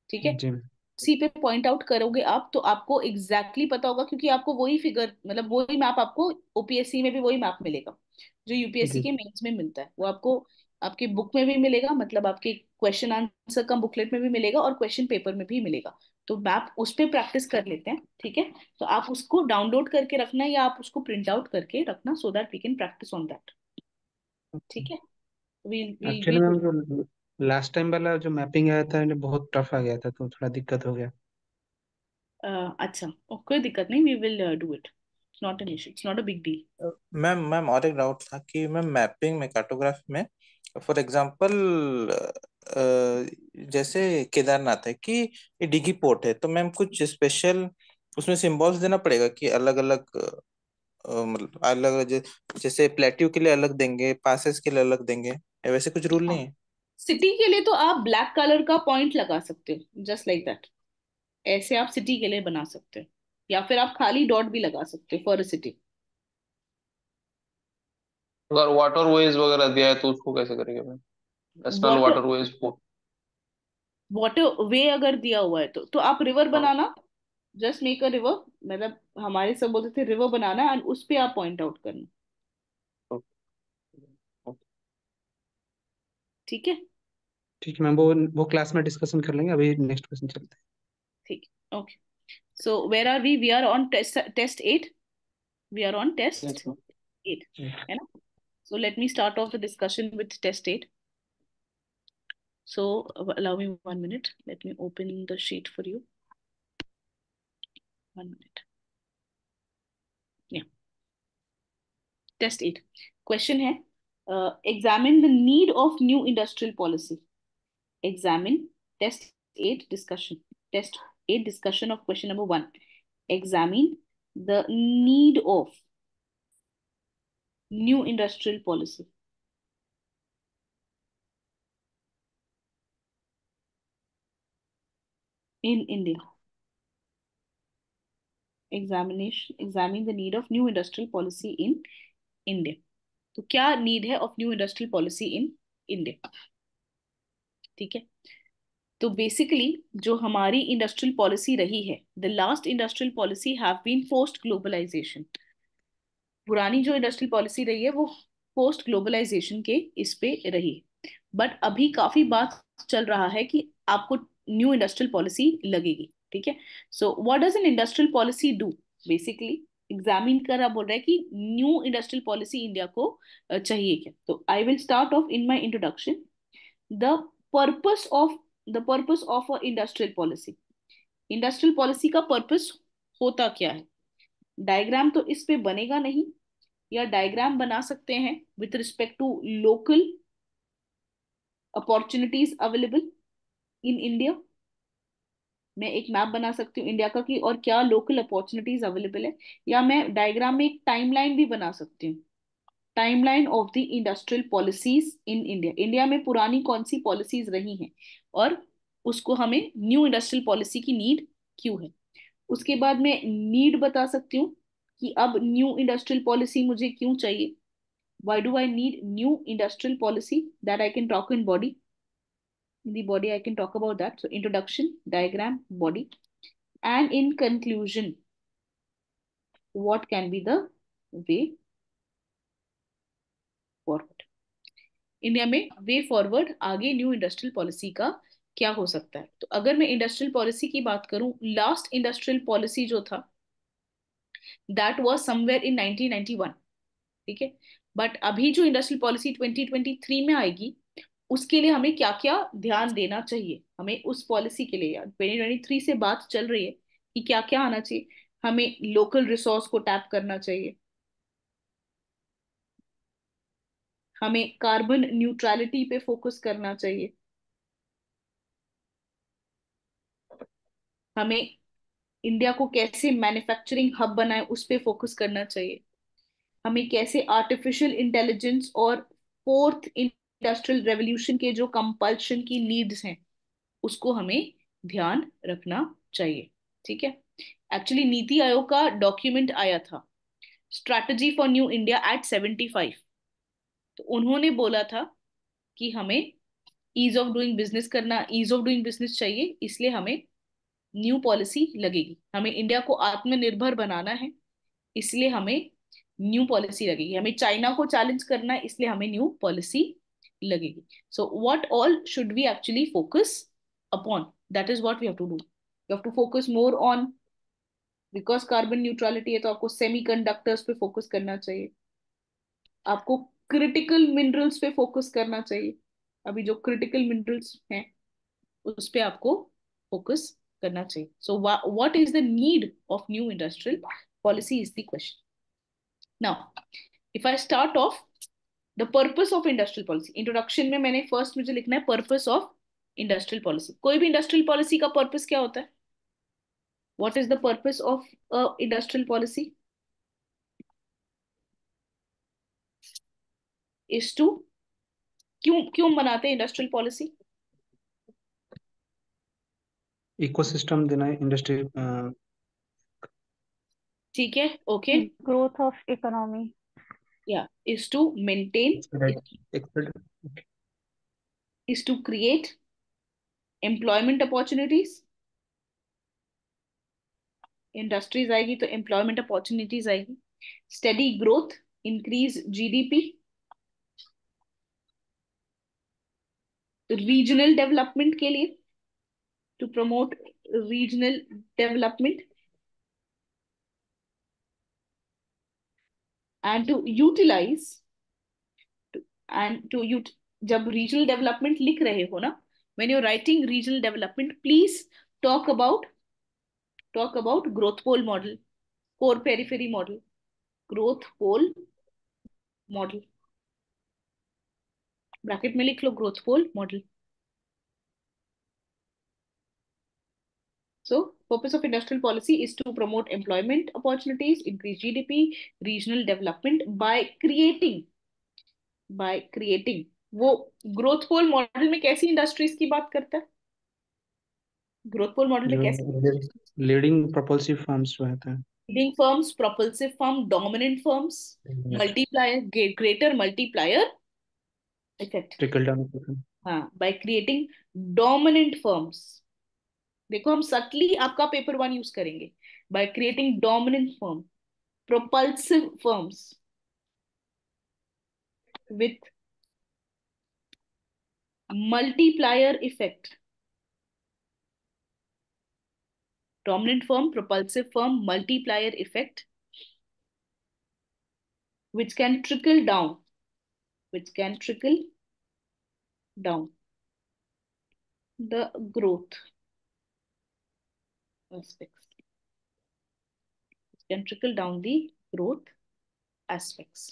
Speaker 1: ठीक है।
Speaker 5: जी
Speaker 1: उसी पे पॉइंट आउट करोगे आप तो आपको एग्जैक्टली पता होगा, क्योंकि आपको वही फिगर मतलब वही मैप आपको ओपीएससी में भी वही मैप मिलेगा जो यूपीएससी
Speaker 5: जी
Speaker 1: के मेंस में मिलता है, वो आपको आपकी बुक में भी मिलेगा, मतलब आपके क्वेश्चन आंसर का बुकलेट में भी मिलेगा और क्वेश्चन पेपर में भी मिलेगा। तो मैप उस पे प्रैक्टिस कर लेते हैं, ठीक है। तो आप उसको डाउनलोड करके रखना या आप उसको प्रिंट आउट करके रखना, so that we can practise on that, ठीक है।
Speaker 5: एक्चुअली
Speaker 1: वी
Speaker 5: मैम जो लास्ट टाइम वाला जो मैपिंग आया था बहुत टफ आ गया था, तो थोड़ा दिक्कत हो गया।
Speaker 1: अच्छा, कोई दिक्कत नहीं, we will do it, it's not an issue, it's not a big deal.
Speaker 2: Ma'am ma'am और एक डाउट था कि मैम मैपिंग में कार्टोग्राफी में फॉर एग्जांपल जैसे केदारनाथ है कि ये डिगी पोर्ट है, तो मैम कुछ स्पेशल उसमें सिंबल्स देना पड़ेगा कि अलग अलग मतलब अलग जैसे प्लेट्यू के लिए अलग देंगे, पासेस के लिए अलग देंगे, या वैसे कुछ रूल नहीं है?
Speaker 1: सिटी के लिए तो आप ब्लैक कलर का पॉइंट लगा सकते हो, जस्ट लाइक दैट, ऐसे आप सिटी के लिए बना सकते हो, या फिर आप खाली डॉट भी लगा सकते हो फॉर अ सिटी।
Speaker 3: अगर वाटरवेज वगैरह दिया है तो उसको कैसे करेंगे मैम? नेशनल
Speaker 1: वाटर
Speaker 3: वाटरवेज को।
Speaker 1: वाटर वे अगर दिया हुआ है तो आप river banana, just make a river, मतलब हमारे सब बोलते थे रिवर बनाना एंड उस पे आप पॉइंट आउट करना, ठीक है।
Speaker 5: ठीक है मैम, वो क्लास में डिस्कशन कर लेंगे, अभी नेक्स्ट क्वेश्चन चलते
Speaker 1: ठीक है, okay. So where are we are on test 8, we are on test
Speaker 3: yes ma'am.
Speaker 1: 8, है ना। So let me start off the discussion with test 8. So allow me 1 minute. Let me open the sheet for you. 1 minute. Yeah. Test 8. Question है, examine the need of new industrial policy. Examine test 8 discussion. Test 8 discussion of question number 1. Examine the need of new industrial policy in India. Examine the need of new industrial policy in India. तो क्या need है of new industrial policy in India, ठीक है। तो basically जो हमारी industrial policy रही है, the last industrial policy have been post globalisation. पुरानी जो इंडस्ट्रियल पॉलिसी रही है वो पोस्ट ग्लोबलाइजेशन के इस पे रही है, बट अभी काफी बात चल रहा है कि आपको न्यू इंडस्ट्रियल पॉलिसी लगेगी, ठीक है। So what does an industrial policy do, basically examine कर बोल रहा है कि न्यू इंडस्ट्रियल पॉलिसी इंडिया को चाहिए क्या। तो I will start of in my introduction the purpose of the purpose of a industrial policy. Industrial policy का पर्पस होता क्या है, डायग्राम तो इस पे बनेगा नहीं, या डायग्राम बना सकते हैं with respect to local opportunities available in India. मैं एक मैप बना सकती हूँ इंडिया का कि और क्या लोकल अपॉर्चुनिटीज अवेलेबल है, या मैं डायग्राम में एक टाइमलाइन भी बना सकती हूँ, timeline of the industrial policies in India. India में पुरानी कौन सी पॉलिसीज रही हैं और उसको हमें न्यू इंडस्ट्रियल पॉलिसी की नीड क्यों है। उसके बाद मैं नीड बता सकती हूँ कि अब न्यू इंडस्ट्रियल पॉलिसी मुझे क्यों चाहिए, why do I need new industrial policy, that I can talk in body, in the body I can talk about that. So introduction, diagram, body, and in conclusion what can be the way forward. India में way forward आगे new industrial policy का क्या हो सकता है? तो अगर मैं इंडस्ट्रियल पॉलिसी की बात करूं, लास्ट इंडस्ट्रियल पॉलिसी जो था दैट वाज समवेयर इन 1991, ठीक है। बट अभी जो इंडस्ट्रियल पॉलिसी 2023 में आएगी, उसके लिए हमें क्या क्या ध्यान देना चाहिए? हमें उस पॉलिसी के लिए, यार 2023 से बात चल रही है कि क्या क्या आना चाहिए। हमें लोकल रिसोर्स को टैप करना चाहिए, हमें कार्बन न्यूट्रलिटी पे फोकस करना चाहिए, हमें इंडिया को कैसे मैन्युफैक्चरिंग हब बनाए उस पे फोकस करना चाहिए, हमें कैसे आर्टिफिशियल इंटेलिजेंस और फोर्थ इंडस्ट्रियल रेवोल्यूशन के जो कंपल्शन की नीड्स हैं उसको हमें ध्यान रखना चाहिए, ठीक है। एक्चुअली नीति आयोग का डॉक्यूमेंट आया था, strategy for new India at 75। तो उन्होंने बोला था कि हमें ईज ऑफ डूइंग बिजनेस चाहिए, इसलिए हमें न्यू पॉलिसी लगेगी। हमें इंडिया को आत्मनिर्भर बनाना है, इसलिए हमें न्यू पॉलिसी लगेगी। हमें चाइना को चैलेंज करना है, इसलिए हमें न्यू पॉलिसी लगेगी। So what all should we actually focus upon? That is what we have to do. You have to focus more on, because carbon neutrality है तो आपको सेमीकंडक्टर्स पे फोकस करना चाहिए, आपको क्रिटिकल मिनरल्स पे फोकस करना चाहिए। अभी जो क्रिटिकल मिनरल्स हैं उस पे आपको फोकस करना चाहिए। So what is the need of new industrial policy is the question. Now if I start of the purpose of industrial policy, introduction में मैंने फर्स्ट मुझे लिखना है पर्पस ऑफ इंडस्ट्रियल पॉलिसी। कोई भी इंडस्ट्रियल पॉलिसी का पर्पस क्या होता है? What is the purpose of industrial policy? Is to, क्यों क्यों बनाते हैं इंडस्ट्रियल पॉलिसी?
Speaker 5: इकोसिस्टम देना है इंडस्ट्री।
Speaker 1: ठीक है, ओके,
Speaker 4: ग्रोथ ऑफ इकोनॉमी।
Speaker 1: या is to maintain, is to create employment opportunities। Industries आएगी तो एम्प्लॉयमेंट अपॉर्चुनिटीज आएगी। Steady growth, increase GDP. Regional development के लिए, to promote regional development and to utilize and to ut जब regional development लिख रहे हो ना, when you writing regional development, please talk about growth pole model, core periphery model, growth pole model, bracket में लिख लो growth pole model. So, purpose of industrial policy is to promote employment opportunities, increase GDP, regional development by creating वो growth pole model में कैसी industries की बात करता है? ग्रोथ पोल मॉडल में
Speaker 5: जो
Speaker 1: कैसे?
Speaker 5: लीडिंग प्रोपल्सिव फर्म्स जो होता है।
Speaker 1: Leading firms, propulsive firm, dominant firms, multiplier, greater multiplier effect.
Speaker 5: Trickle down.
Speaker 1: हाँ, बाय क्रिएटिंग डोमिनेंट फर्म्स। देखो हम सटली आपका पेपर वन यूज करेंगे। By creating dominant firm, propulsive firms with multiplier effect, dominant firm, propulsive firm, multiplier effect, which can trickle down, which can trickle down the growth aspects, which can trickle down the growth aspects,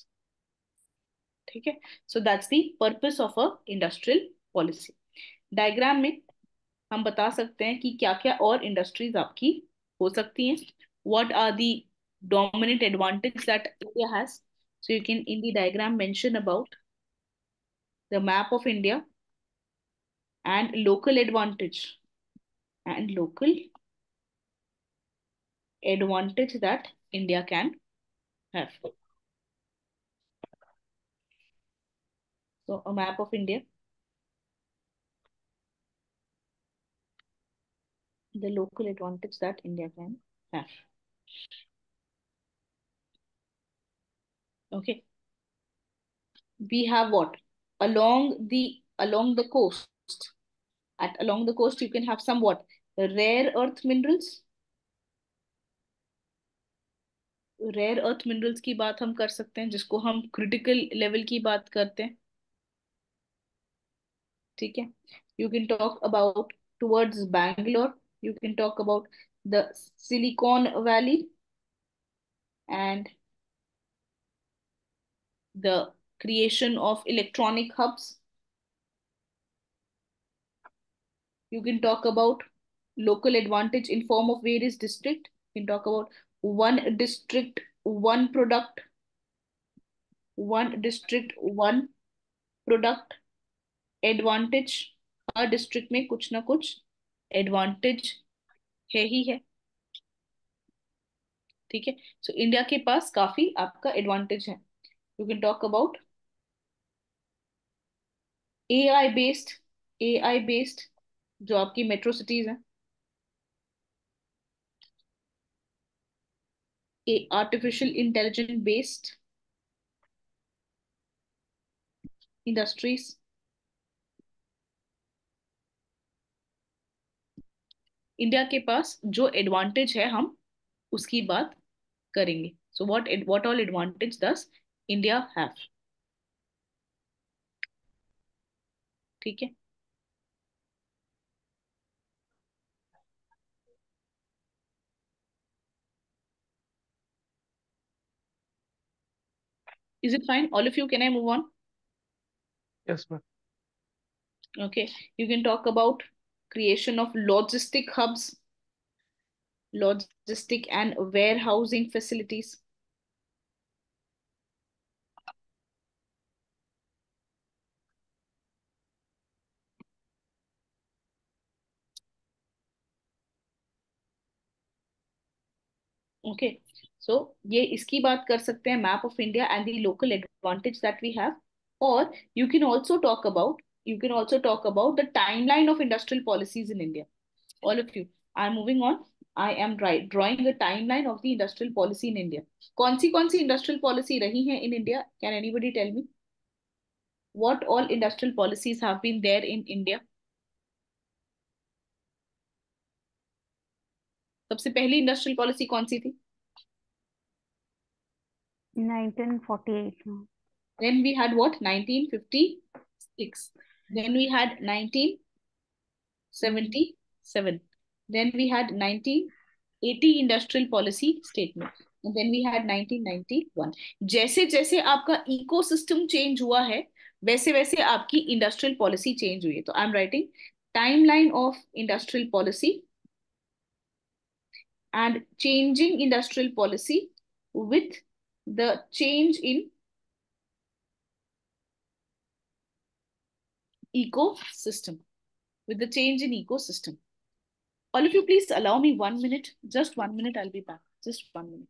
Speaker 1: ठीक है। So that's the purpose of a industrial policy. Diagram में हम बता सकते हैं कि क्या क्या और इंडस्ट्रीज आपकी हो सकती हैं। What are the dominant advantage that India has? So you can in the diagram mention about the map of India and local advantage that India can have. So a map of India, the local advantage that India can have. Okay. we have what? Along the coast. Along the coast, you can have some what? Rare earth minerals. Rare earth minerals की बात हम कर सकते हैं, जिसको हम critical level की बात करते हैं। ठीक है। You can talk about towards Bangalore, you can talk about the Silicon Valley and the creation of electronic hubs. You can talk about local advantage in form of various district. You can talk about one district, one product, one district, one product advantage. Her district में कुछ ना कुछ advantage है ही है। ठीक है। So India के पास काफी आपका एडवांटेज है। You can talk about AI based AI based जो आपकी मेट्रो सिटीज हैं, artificial intelligence based industries. India के पास जो एडवांटेज है हम उसकी बात करेंगे। सो what all advantage does India have. ठीक है। Is it fine all of you? Can I move on?
Speaker 3: Yes, ma'am.
Speaker 1: Okay. You can talk about creation of logistic hubs, logistic and warehousing facilities. Okay. So ये इसकी बात कर सकते हैं, map of India and the local advantage that we have. और you can also talk about the timeline of industrial policies in India. All of you, I am moving on. I am drawing a timeline of the industrial policy in India. कौन सी industrial policy रही है in India? Can anybody tell me what all industrial policies have been there in India? सबसे पहली industrial policy कौन सी थी?
Speaker 4: 1948 में।
Speaker 1: Then we had what? 1956. Then we had 1977. Then we had 1980 industrial policy statement. And then we had 1991. जैसे जैसे आपका ecosystem change हुआ है, वैसे वैसे आपकी इंडस्ट्रियल पॉलिसी चेंज हुई है। तो I am writing timeline of industrial policy and changing industrial policy with the change in ecosystem. With the change in ecosystem. All of you, please allow me 1 minute. Just 1 minute, I'll be back. Just 1 minute.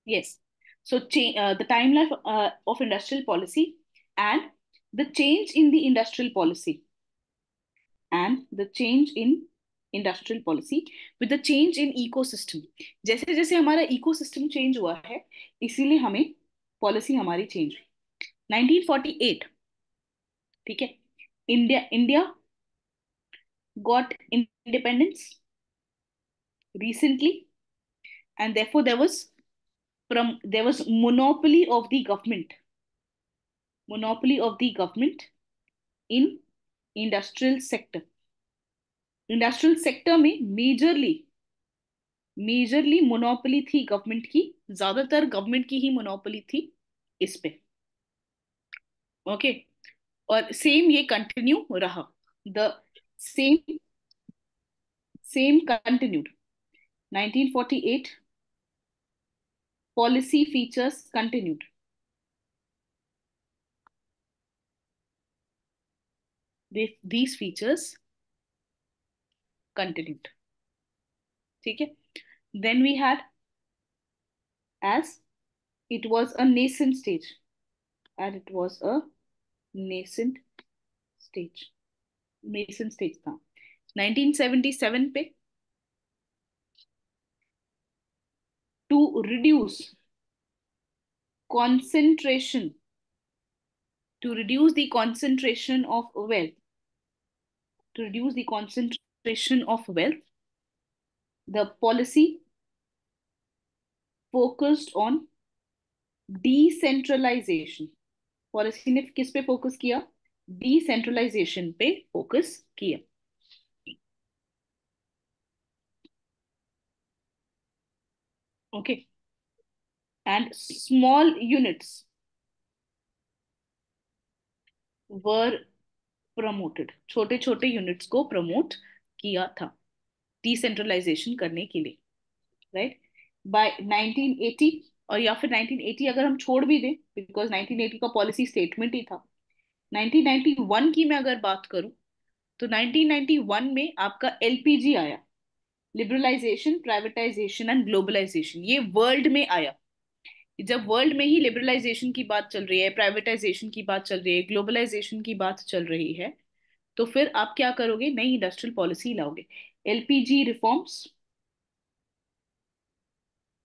Speaker 1: Yes. So the timeline of industrial policy and the change in the industrial policy and the change in industrial policy with the change in ecosystem. जैसे जैसे हमारा ecosystem change हुआ है इसीलिए हमें policy हमारी change हुई. 1948, ठीक है. India got independence recently, and therefore there was monopoly of the government in industrial sector में मेजरली मोनोपोली थी गवर्नमेंट की. ज्यादातर गवर्नमेंट की ही मोनोपोली थी इस पे. ओके. और सेम ये कंटिन्यू रहा. The same continued. 1948 policy features continued. These features continued. ठीक है. Then we had, as it was a nascent stage, and it was a nascent stage था. 1977 पे to reduce the concentration of wealth, the policy focused on decentralization. Policy ने किस पे focus किया? Decentralisation पे focus किया. Okay. And small units were promoted. छोटे छोटे यूनिट्स को प्रमोट किया था डिसेंट्रलाइजेशन करने के लिए. राइट. बाय 1980, और या फिर 1980 अगर हम छोड़ भी दें बिकॉज 1980 का पॉलिसी स्टेटमेंट ही था. 1991 की मैं अगर बात करूं तो 1991 में आपका एलपीजी आया. Liberalisation, privatisation and globalisation. ये वर्ल्ड में आया. जब वर्ल्ड में ही लिबरलाइजेशन की बात चल रही है, प्राइवेटाइजेशन की बात चल रही है, ग्लोबलाइजेशन की बात चल रही है, तो फिर आप क्या करोगे? नई इंडस्ट्रियल पॉलिसी लाओगे. LPG reforms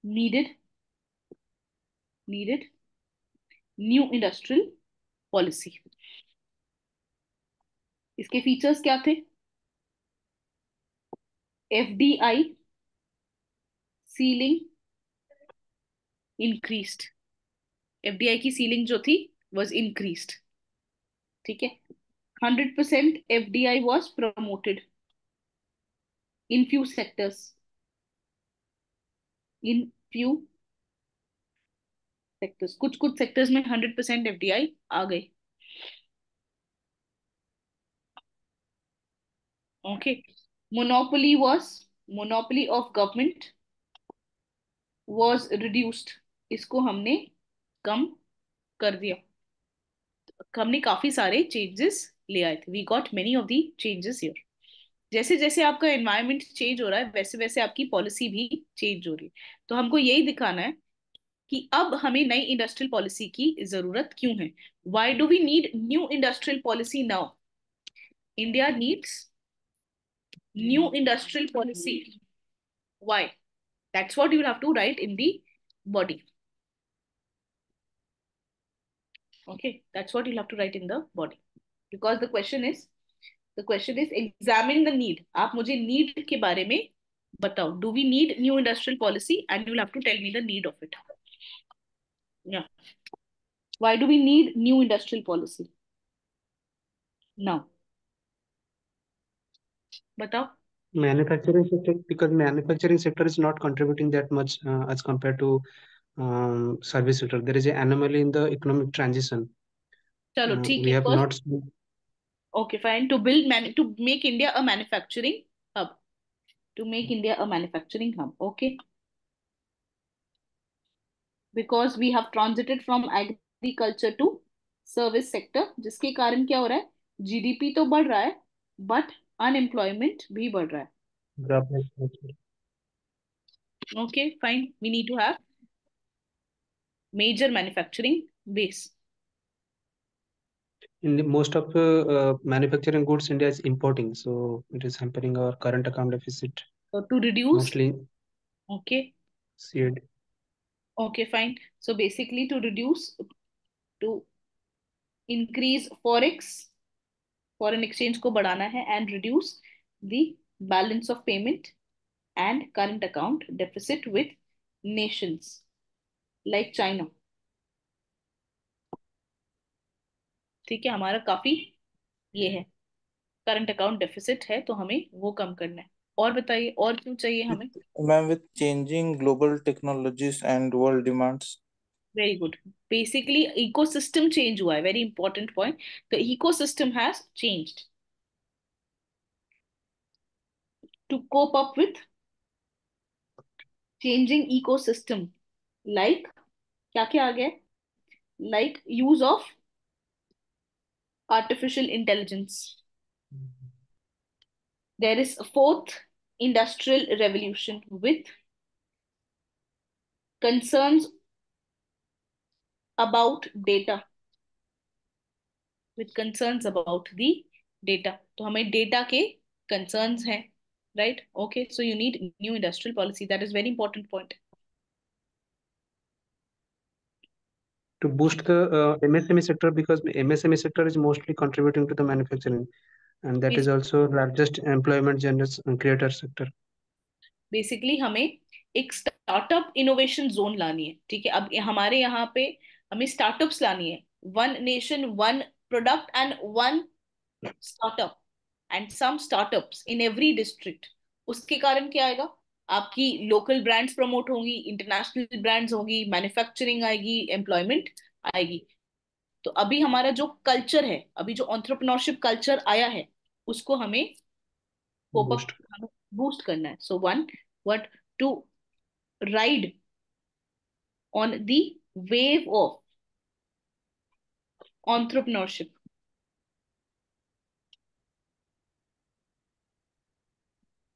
Speaker 1: needed new industrial policy. इसके फीचर्स क्या थे? FDI ceiling increased. एफडीआई की सीलिंग जो थी वाज इंक्रीज्ड. ठीक है. 100% FDI was promoted in few sectors. कुछ सेक्टर्स में 100% एफडीआई आ गई. Okay. Monopoly of government was reduced. इसको हमने कम कर दिया. हमने काफी सारे चेंजेस ले आए थे. We got many of the changes here. जैसे जैसे आपका एनवायरनमेंट चेंज हो रहा है वैसे वैसे आपकी पॉलिसी भी चेंज हो रही है. तो हमको यही दिखाना है कि अब हमें नई इंडस्ट्रियल पॉलिसी की जरूरत क्यों है. Why do we need new industrial policy now? India needs new industrial policy. Why? That's what you have to write in the body. Okay, that's what you'll have to write in the body because the question is examine the need. आप मुझे need के बारे में बताओ. Do we need new industrial policy? And you'll have to tell me the need of it. Yeah. Why do we need new industrial policy now? बताओ.
Speaker 5: Manufacturing sector, because manufacturing sector is not contributing that much as compared to service sector. There is an anomaly in the economic transition.
Speaker 1: चलो ठीक
Speaker 5: We
Speaker 1: है.
Speaker 5: have
Speaker 1: First,
Speaker 5: not seen.
Speaker 1: okay, fine. To make India a manufacturing hub. To make India a manufacturing hub. Okay. Because we have transited from agriculture to service sector, जिसके कारण क्या हो रहा है? GDP तो बढ़ रहा है बट अनएम्प्लॉयमेंट भी बढ़ रहा है. Okay, fine. We need to have major manufacturing base.
Speaker 5: In the most of manufacturing goods, India is importing, so it is hampering our current account deficit.
Speaker 1: So to reduce,
Speaker 5: Mostly
Speaker 1: okay,
Speaker 5: seed.
Speaker 1: okay, fine. So basically to reduce, to increase foreign exchange को बढ़ाना है, and reduce the balance of payment and current account deficit with nations like China. ठीक है, हमारा काफी ये है, current account deficit है, तो हमें वो कम करना है। और बताइए, और क्यों चाहिए हमें?
Speaker 2: Ma'am, with changing global technologies and world demands.
Speaker 1: Very good. Basically ecosystem change हुआ है, very important point. The ecosystem has changed to cope up with changing ecosystem, like क्या क्या आ गया, like use of artificial intelligence. There is a fourth industrial revolution concerns about data, with concerns about the data. तो हमें data के concerns हैं, right? Okay, so you need new industrial policy. That is very important point.
Speaker 5: To boost the MSME sector, because MSME sector is mostly contributing to the manufacturing, and that is also largest employment creator sector.
Speaker 1: Basically हमें एक startup innovation zone लानी है, ठीक है। अब हमारे यहाँ पे हमें स्टार्टअप्स लानी है, one nation one product and one startup, and some startups in every district. उसके कारण क्या आएगा, आपकी लोकल ब्रांड्स प्रमोट होंगी, इंटरनेशनल ब्रांड्स होंगी, मैन्युफैक्चरिंग आएगी, एम्प्लॉयमेंट आएगी। तो अभी हमारा जो कल्चर है, अभी जो एंटरप्रेन्योरशिप कल्चर आया है, उसको हमें कोप
Speaker 5: Boost.
Speaker 1: अप, बूस्ट करना है। So one, what, to ride on the wave of entrepreneurship,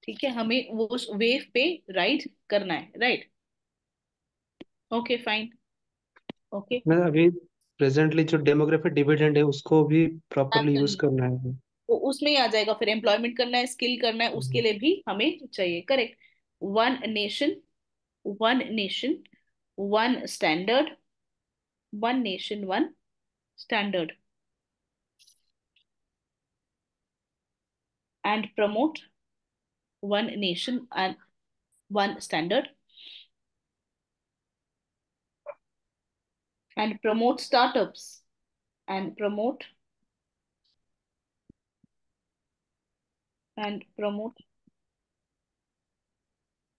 Speaker 1: ठीक है, हमें वो उस वेव पे राइड करना है, राइट? Okay fine, okay.
Speaker 5: मैं अभी प्रेजेंटली जो डेमोग्राफिक डिविडेंड है उसको भी प्रॉपरली यूज करना है।
Speaker 1: तो उसमें ही आ जाएगा, फिर एम्प्लॉयमेंट करना है, स्किल करना है, उसके लिए भी हमें चाहिए, correct. One nation one standard, one nation one standard, and promote one nation and one standard, and promote startups, and promote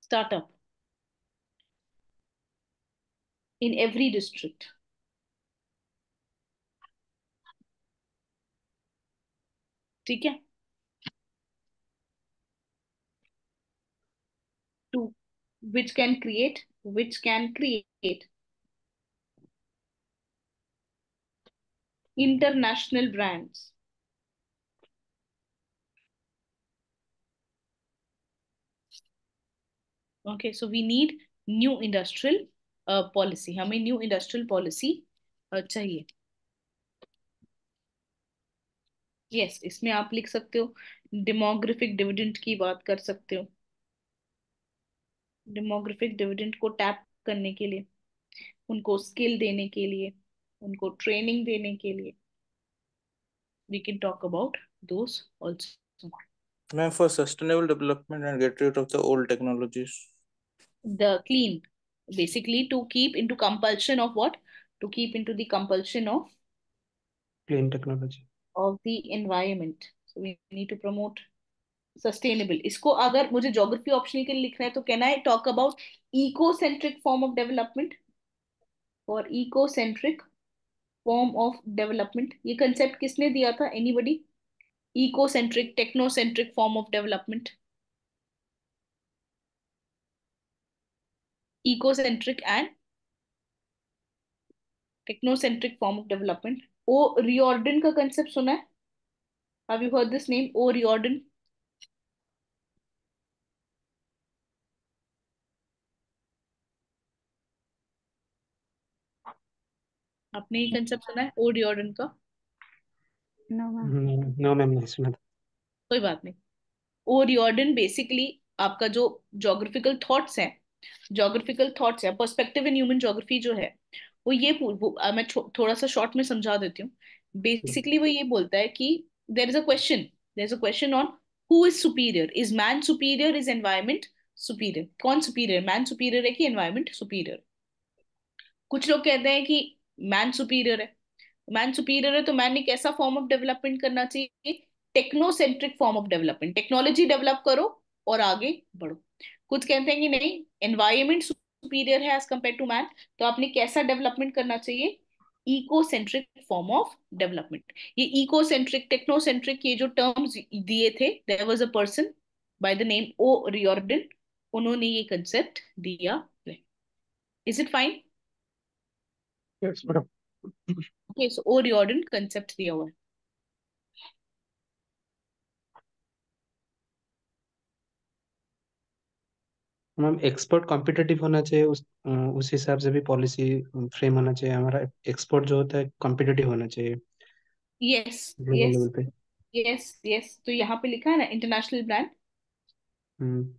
Speaker 1: startup in every district, ठीक है। Two, which can create international brands, okay, so we need new industrial policy, हमें new industrial policy चाहिए। Yes, इसमें आप लिख सकते हो, demographic dividend की बात कर सकते हो, डेमोग्राफिक डिविडेंड को टैप करने के लिए, उनको स्किल देने के लिए, उनको ट्रेनिंग देने के लिए, we can talk about those also.
Speaker 2: Ma'am, for sustainable development and get rid of the old technologies.
Speaker 1: The clean, basically to keep into compulsion of what, to keep into the compulsion
Speaker 5: clean technology
Speaker 1: of the environment, so we need to promote sustainable। इसको अगर मुझे geography optional के लिए लिखना है, तो can I talk about ecocentric form of development, और ecocentric form of development, ये कंसेप्ट किसने दिया था, anybody? Ecocentric, technocentric form of development, ecocentric and technocentric form of development. O'Riordan का कंसेप्ट सुना है? Have you heard this name, O'Riordan? आपने ये कंसेप्ट सुना है ओ रियोर्डन का?
Speaker 4: No ma'am.
Speaker 5: नो मैम, नहीं सुना था।
Speaker 1: कोई बात नहीं। ओ रियोर्डन बेसिकली आपका जो जोग्राफिकल थॉट्स है पर्सपेक्टिव इन ह्यूमन ज्योग्राफी जो है, मैं थोड़ा सा शॉर्ट में समझा देती हूँ। बेसिकली वो ये बोलता है कि there is a question on who is superior, is man superior, is environment superior, कौन सुपीरियर, मैन सुपीरियर है कि एनवायरमेंट सुपीरियर? कुछ लोग कहते हैं कि मैन सुपीरियर है। मैन सुपीरियर है तो मैन ने कैसा फॉर्म ऑफ डेवलपमेंट करना चाहिए? Technocentric form of development, technology develop करो और आगे बढ़ो। कुछ कहते हैं कि नहीं, एनवायरमेंट सुपीरियर है एज कंपेयर टू मैन, तो आपने कैसा डेवलपमेंट करना चाहिए? Ecocentric form of development. ये इकोसेंट्रिक टेक्नोसेंट्रिक ये जो टर्म्स दिए थे, there was a person by the name O'Riordan, उन्होंने ये कंसेप्ट दिया है। Is it fine?
Speaker 5: Yes madam.
Speaker 1: Okay, so O'Riordan concept दिया हुआ है।
Speaker 5: मैम एक्सपोर्ट कॉम्पिटिटिव होना चाहिए, उस हिसाब से भी पॉलिसी फ्रेम होना चाहिए। हमारा एक्सपोर्ट जो होता है कॉम्पिटिटिव होना चाहिए
Speaker 1: यस
Speaker 5: ग्लोबल
Speaker 1: यस
Speaker 5: लेवल पे।
Speaker 1: यस यस, तो यहाँ पे लिखा है ना international brand
Speaker 5: hmm.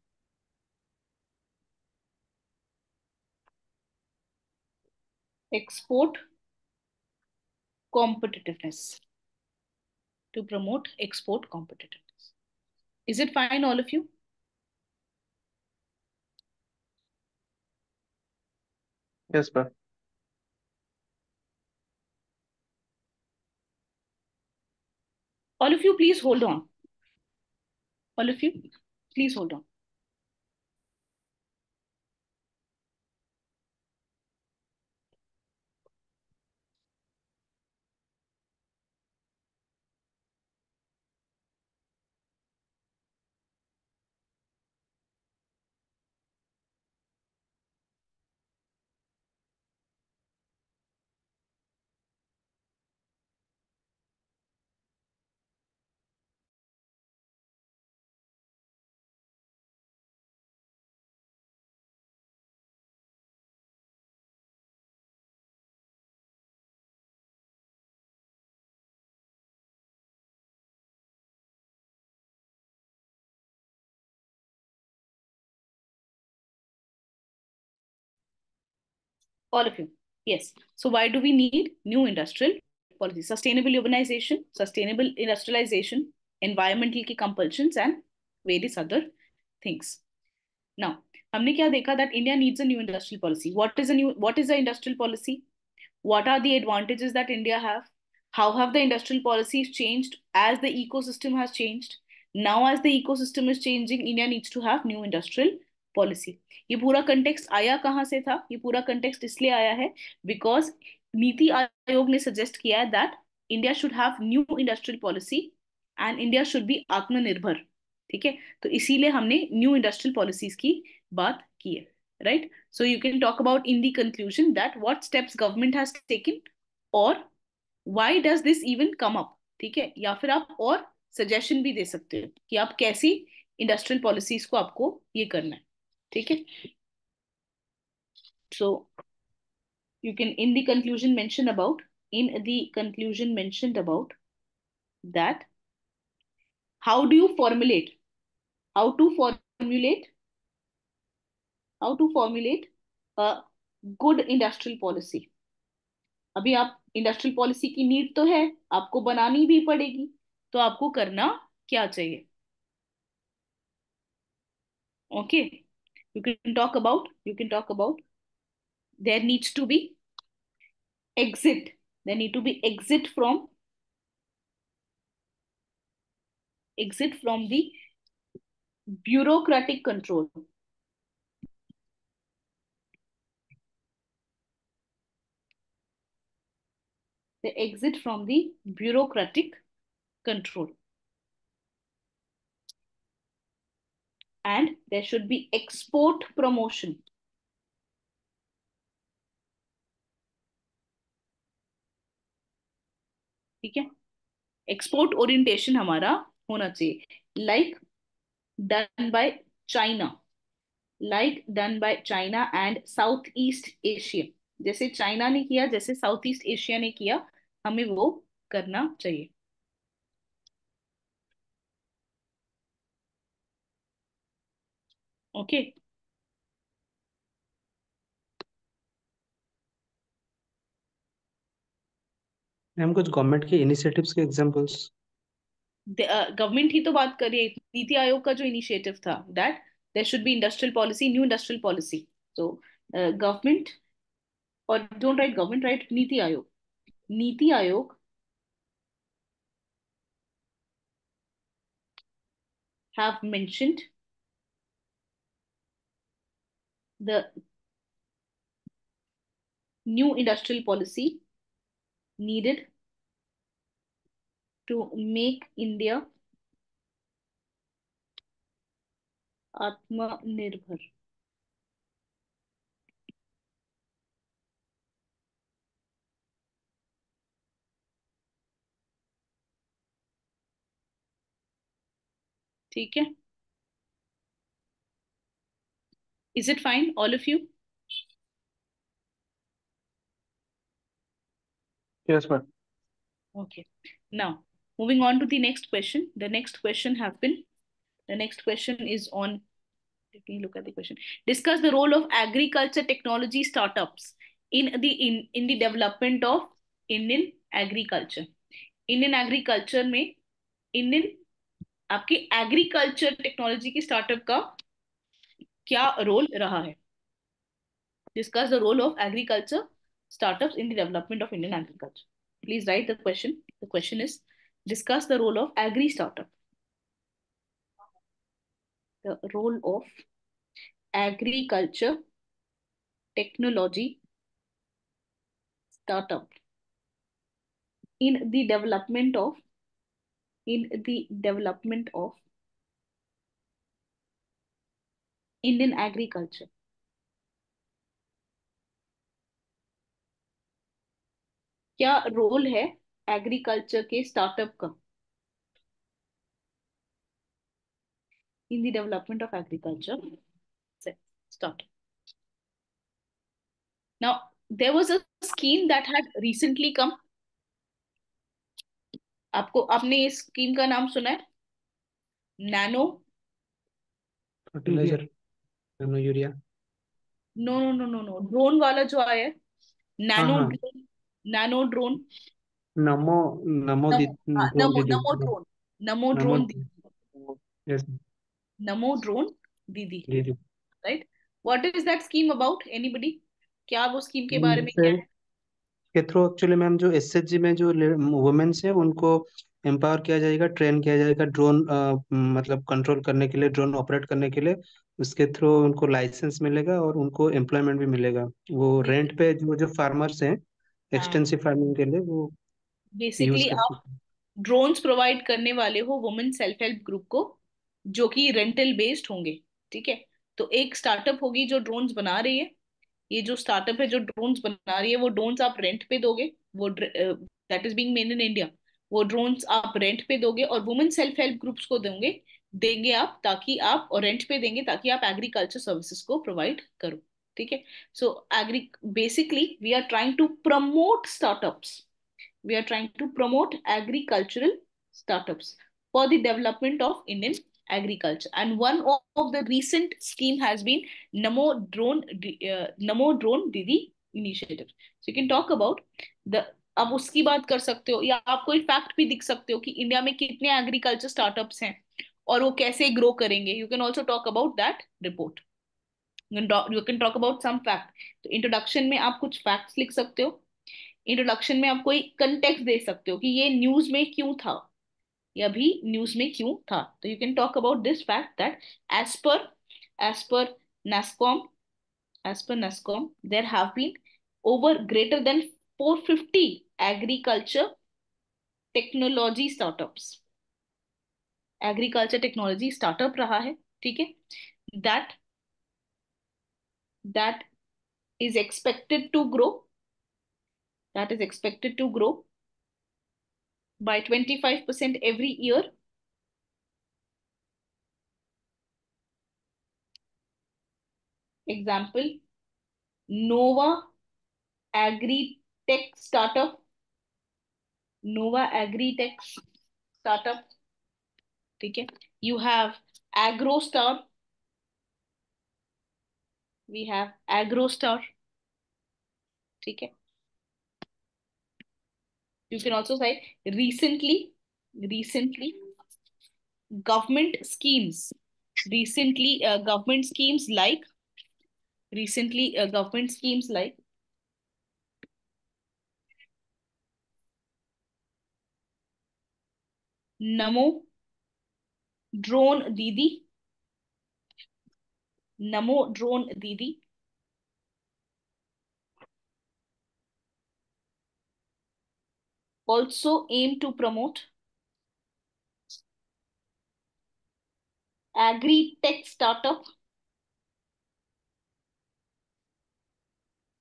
Speaker 1: Export competitiveness, to promote export competitiveness. Is it fine all of you?
Speaker 3: Yes ma'am.
Speaker 1: All of you please hold on, all of you please hold on. All of you. Yes. So why do we need new industrial policy? Sustainable urbanization, sustainable industrialization, environmental की compulsions and various other things. Now, हमने क्या देखा that India needs a new industrial policy. What is the industrial policy? What are the advantages that India have? How have the industrial policies changed as the ecosystem has changed? Now, as the ecosystem is changing, India needs to have new industrial policy. ये पूरा context आया कहाँ से था? ये पूरा context इसलिए आया है बिकॉज नीति आयोग ने सजेस्ट किया है that India should have new industrial policy and India should be आत्मनिर्भर। ठीक है, तो इसीलिए हमने न्यू इंडस्ट्रियल पॉलिसीज की बात की है, right? So you can talk about in the conclusion that what steps government has taken or why does this even come up? ठीक है, या फिर आप और सजेशन भी दे सकते हो कि आप कैसी इंडस्ट्रियल पॉलिसीज को आपको ये करना है। ठीक है, so you can in the conclusion mentioned about that how do you formulate how to formulate how to formulate a good industrial policy। अभी आप इंडस्ट्रियल पॉलिसी की नीड तो है, आपको बनानी भी पड़ेगी, तो आपको करना क्या चाहिए? Okay, you can talk about there needs to be exit there need to be exit from the bureaucratic control, the exit from the bureaucratic control, and there should be export promotion। ठीक है, export orientation हमारा होना चाहिए, done by China like done by China and Southeast Asia, जैसे China ने किया, जैसे south east Asia ने किया, हमें वो करना चाहिए। ओके।
Speaker 5: मैम कुछ गवर्नमेंट के इनिशिएटिव्स के एग्जांपल्स।
Speaker 1: गवर्नमेंट ही तो बात कर रही है, नीति आयोग का जो इनिशिएटिव था, that there should be industrial policy, new industrial policy. तो गवर्नमेंट, और don't write government, write NITI Aayog. NITI Aayog have mentioned the new industrial policy needed to make India आत्मनिर्भर। ठीक है, is it fine all of you?
Speaker 3: Yes, ma'am.
Speaker 1: Okay, now moving on to the next question. The next question have been, the next question is on, let me look at the question. Discuss the role of agriculture technology startups in the development of Indian agriculture. Indian agriculture में Indian आपकी agriculture technology की startup का क्या role रहा है? Discuss the role of agriculture startups in the development of Indian agriculture. Please write the question. The question is, discuss the role of agri startup. The role of agriculture technology startup in the development of Indian agriculture. क्या role है agriculture के startup का in the development of agriculture? Start. Now, there was a scheme that had recently come. आपने इस scheme का नाम सुना है? Nano,
Speaker 5: fertiliser, nano urea.
Speaker 1: No no no no no, drone वाला जो आया है,
Speaker 5: हाँ
Speaker 1: नैनो
Speaker 5: हाँ,
Speaker 1: ड्रोन, नैनो ड्रोन,
Speaker 5: नमो, नमो दी,
Speaker 1: नमो, हाँ,
Speaker 5: ड्रोन दीदी।
Speaker 1: नमो ड्रोन, नमो
Speaker 5: नमो,
Speaker 1: ड्रोन दीदी,
Speaker 5: यस
Speaker 1: नमो ड्रोन दीदी,
Speaker 5: दीदी।
Speaker 1: Right? What is that scheme about, anybody? क्या वो स्कीम के बारे में क्या
Speaker 5: इससे
Speaker 1: है?
Speaker 5: के थ्रू एक्चुअली मैम जो एसएचजी में जो वुमेन्स है उनको एम्पावर किया जाएगा, ट्रेन किया जाएगा ड्रोन मतलब कंट्रोल करने के लिए, ड्रोन ऑपरेट करने के लिए। उसके थ्रू उनको लाइसेंस मिलेगा और उनको एम्प्लॉयमेंट भी मिलेगा। वो रेंट पे जो जो फार्मर्स हैं
Speaker 1: हाँ,
Speaker 5: एक्सटेंसिव फार्मिंग के लिए वो यूज
Speaker 1: बेसिकली
Speaker 5: कर
Speaker 1: आप
Speaker 5: सकते हैं।
Speaker 1: ड्रोन्स प्रोवाइड करने वाले हो वुमेन सेल्फ हेल्प ग्रुप को, जो कि रेंटल बेस्ड होंगे। ठीक है, तो एक स्टार्टअप होगी जो ड्रोन्स बना रही है। ये जो स्टार्टअप है जो ड्रोन्स बना रही है, वो ड्रोन्स आप रेंट पे दोगे, वो that is being made in India. वो ड्रोन्स आप रेंट पे दोगे और वुमेन सेल्फ हेल्प ग्रुप्स को दोगे, देंगे आप, ताकि आप, और रेंट पे देंगे ताकि आप एग्रीकल्चर सर्विसेज को प्रोवाइड करो। ठीक है, so agri basically we are trying to promote startups, we are trying to promote agricultural startups for the development of Indian agriculture. And one of the recent scheme has been Namo Drone Didi initiative. So you can talk about the, आप उसकी बात कर सकते हो, या आप कोई fact भी दिख सकते हो कि इंडिया में कितने एग्रीकल्चर स्टार्टअप्स हैं और वो कैसे ग्रो करेंगे। You can also talk about that report, you can talk about some fact. तो इंट्रोडक्शन में आप कुछ फैक्ट्स लिख सकते हो, इंट्रोडक्शन में आप कोई कंटेक्स्ट दे सकते हो कि ये न्यूज में क्यों था, या भी न्यूज में क्यों था। तो you can talk about this fact that as per as per NASSCOM, as per NASSCOM, there have been over greater than 450 agriculture technology startups. Agriculture technology startup रहा है, ठीक है, that that is expected to grow, that is expected to grow by 25% every year. Example, Nova agri tech startup, Nova agri tech startup, ठीक है। You have agro star, we have agro star, ठीक है। You can also say recently, recently government schemes, recently government schemes like, recently government schemes like NaMo drone दीदी, नमो drone दीदी, also aim to promote agri tech startup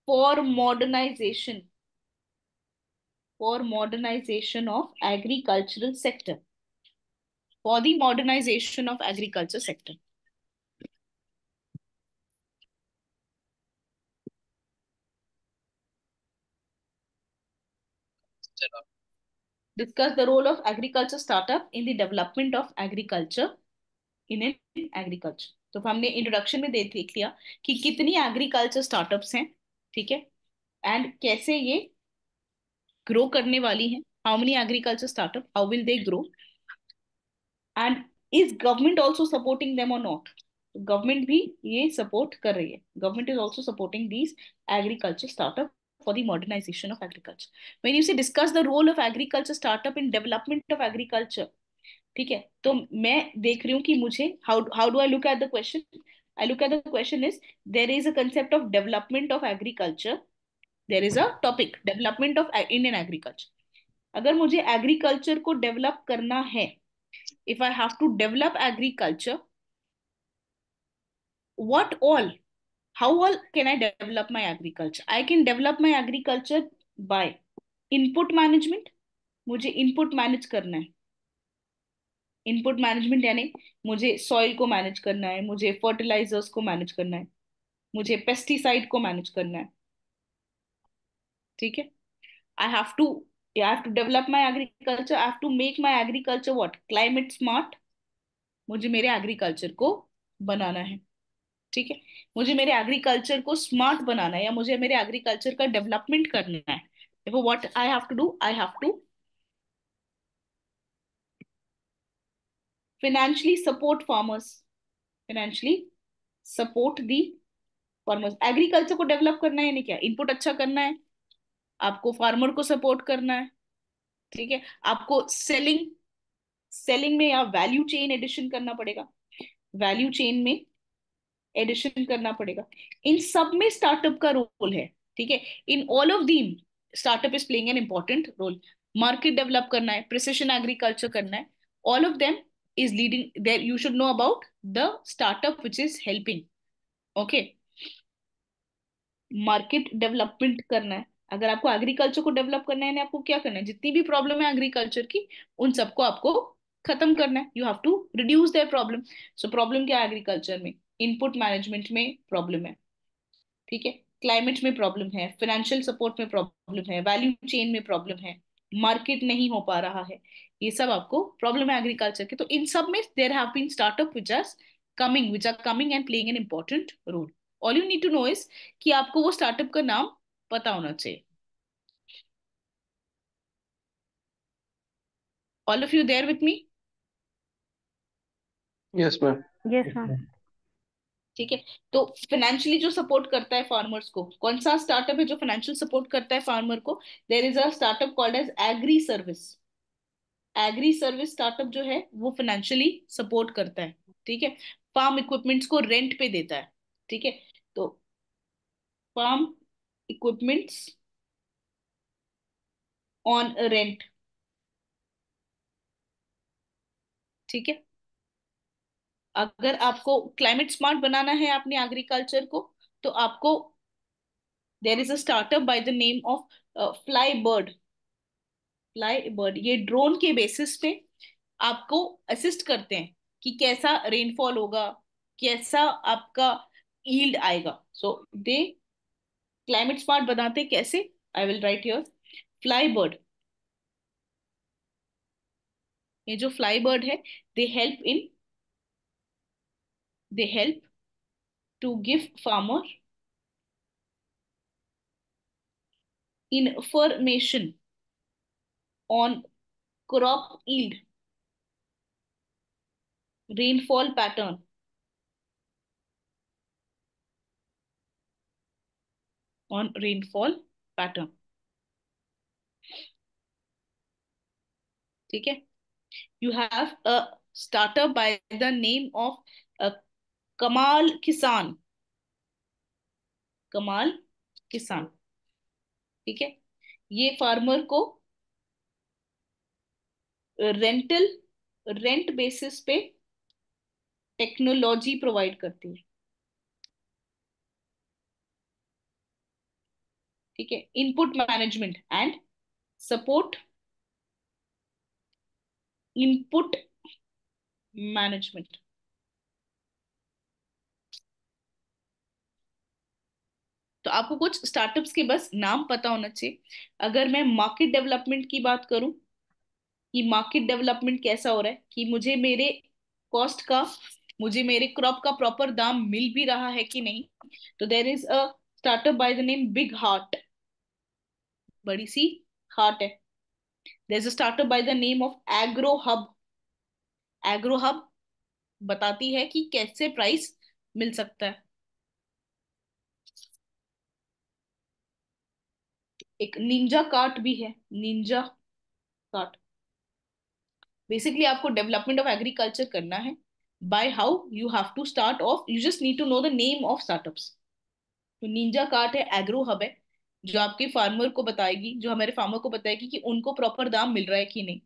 Speaker 1: for modernization, for modernization of agricultural sector, for the modernization of agriculture sector. Discuss the role of agriculture startup in the development of agriculture in agriculture. तो हमने introduction में देख लिया कि कितनी agriculture startups हैं, ठीक है, एंड कैसे ये ग्रो करने वाली हैं, how many agriculture startup, how will they grow, and is government also supporting them और नॉट। गवर्नमेंट भी ये सपोर्ट कर रही है, government is also supporting these agriculture startup for the modernization of agriculture. When you say discuss the role of agriculture startup in development of agriculture, ठीक है, तो मैं देख रही हूँ कि मुझे how do I look at the question, I look at the question is there is a concept of development of agriculture, there is a topic development of Indian agriculture. अगर मुझे एग्रीकल्चर को डेवलप करना है, if I have to develop agriculture, what all, how all can I develop my agriculture? I can develop my agriculture by input management, मुझे input manage करना है। Input management यानी मुझे सॉइल को मैनेज करना है, मुझे फर्टिलाइजर्स को मैनेज करना है, मुझे पेस्टिसाइड को मैनेज करना है, ठीक है। I have to, I have to develop my agriculture, I have to make my agriculture what, climate smart, मुझे मेरे एग्रीकल्चर को बनाना है, ठीक है। मुझे मेरे एग्रीकल्चर को स्मार्ट बनाना है या मुझे मेरे एग्रीकल्चर का डेवलपमेंट करना है, देखो what I have to do, I have to financially support farmers, financially support the farmers। Agriculture को डेवलप करना है नहीं, क्या इनपुट अच्छा करना है, आपको फार्मर को सपोर्ट करना है, ठीक है। आपको सेलिंग, सेलिंग में या वैल्यू चेन एडिशन करना पड़ेगा, वैल्यू चेन में एडिशन करना पड़ेगा। इन सब में स्टार्टअप का रोल है, ठीक है। In all of them startup is playing an important role. Market develop करना है, प्रिसिशन एग्रीकल्चर करना है, all of them is leading there, you should know about the startup which is helping, okay। Market development करना है, अगर आपको agriculture को develop करना है ना, आपको क्या करना है, जितनी भी प्रॉब्लम है एग्रीकल्चर की उन सबको आपको खत्म करना है, you have to reduce their problem. So problem क्या है एग्रीकल्चर में, इनपुट मैनेजमेंट में प्रॉब्लम है, ठीक है, क्लाइमेट में प्रॉब्लम है, फाइनेंशियल सपोर्ट में प्रॉब्लम है, वैल्यू चेन में प्रॉब्लम है, मार्केट नहीं हो पा रहा है, ये सब आपको प्रॉब्लम है एग्रीकल्चर के। तो इन सब में there have been startup which are coming and playing an important role। All you need to know is कि आपको वो स्टार्टअप का नाम पता होना चाहिए। All of you there with me?
Speaker 3: Yes ma'am.
Speaker 4: Yes ma'am.
Speaker 1: ठीक है, तो फाइनेंशियली जो सपोर्ट करता है फार्मर्स को, कौन सा स्टार्टअप है जो फाइनेंशियल सपोर्ट करता है फार्मर को? There is a startup called as Agri Service. Agri Service startup जो है वो फाइनेंशियली सपोर्ट करता है, ठीक है, फार्म इक्विपमेंट्स को रेंट पे देता है, ठीक है। तो फार्म इक्विपमेंट्स ऑन रेंट, ठीक है। अगर आपको क्लाइमेट स्मार्ट बनाना है अपने एग्रीकल्चर को, तो आपको there is a startup by the name of Fly Bird. Fly Bird ये ड्रोन के बेसिस पे आपको असिस्ट करते हैं कि कैसा रेनफॉल होगा, कैसा आपका यील्ड आएगा। सो दे क्लाइमेट स्मार्ट बनाते कैसे? I will write here. Fly Bird, ये जो फ्लाई बर्ड है, they help in, they help to give farmer information on crop yield, rainfall pattern, on rainfall pattern. ठीक है? You have a startup by the name of Kamal Kisan. कमाल किसान, ठीक है? ये फार्मर को रेंटल, रेंट बेसिस पे technology provide करती है, ठीक है? Input management and support, input management. तो आपको कुछ स्टार्टअप्स के बस नाम पता होना चाहिए। अगर मैं मार्केट डेवलपमेंट की बात करूं कि मार्केट डेवलपमेंट कैसा हो रहा है, कि मुझे मेरे कॉस्ट का, मुझे मेरे क्रॉप का प्रॉपर दाम मिल भी रहा है कि नहीं, तो there is a startup by the name Big Heart, बड़ी सी हार्ट है। There is a startup by the name of Agro Hub. Agro Hub बताती है कि कैसे प्राइस मिल सकता है। एक निंजा कार्ट भी है, निंजा कार्ट। बेसिकली आपको डेवलपमेंट ऑफ एग्रीकल्चर करना है, by how you have to start off, you just need to know the name of startups. तो निंजा कार्ट है, एग्रो हब है, जो आपके फार्मर को बताएगी, जो हमारे फार्मर को बताएगी कि उनको प्रॉपर दाम मिल रहा है कि नहीं।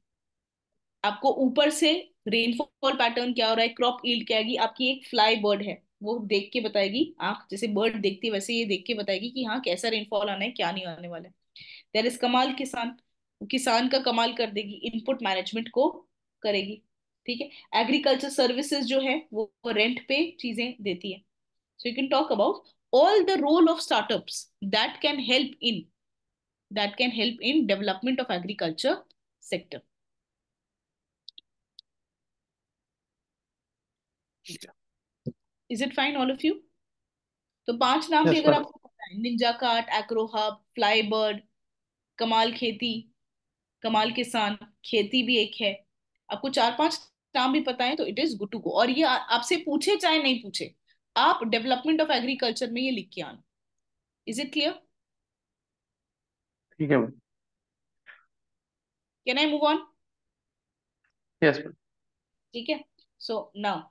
Speaker 1: आपको ऊपर से रेनफॉल पैटर्न क्या हो रहा है, क्रॉप यील्ड क्या आएगी, आपकी एक फ्लाई बर्ड है, वो देख के बताएगी, आंख जैसे बर्ड देखती है वैसे ये देख के बताएगी कि हाँ कैसा रेनफॉल आना है, क्या नहीं आने वाला है। देयर इज कमाल किसान, किसान का कमाल कर देगी, इनपुट मैनेजमेंट को करेगी, ठीक है? एग्रीकल्चर सर्विसेज जो है वो रेंट पे चीजें देती है। So you can talk about all the role of startups that can help in, that can help in development of agriculture sector. Is it fine all of you? तो 5 नाम भी
Speaker 3: यस
Speaker 1: अगर
Speaker 3: मैम।
Speaker 1: आपको पता है, Ninja cart, agro hub, fly bird, कमाल खेती, कमाल किसान, खेती भी एक है, आपको 4-5 नाम भी पता है, तो it is good to go. और ये आपसे पूछे चाहे नहीं पूछे, आप डेवलपमेंट ऑफ एग्रीकल्चर में ये लिख के आना। Is it clear?
Speaker 3: ठीक है ma'am.
Speaker 1: Can I move on?
Speaker 3: Yes ma'am.
Speaker 1: ठीक है। सो नाउ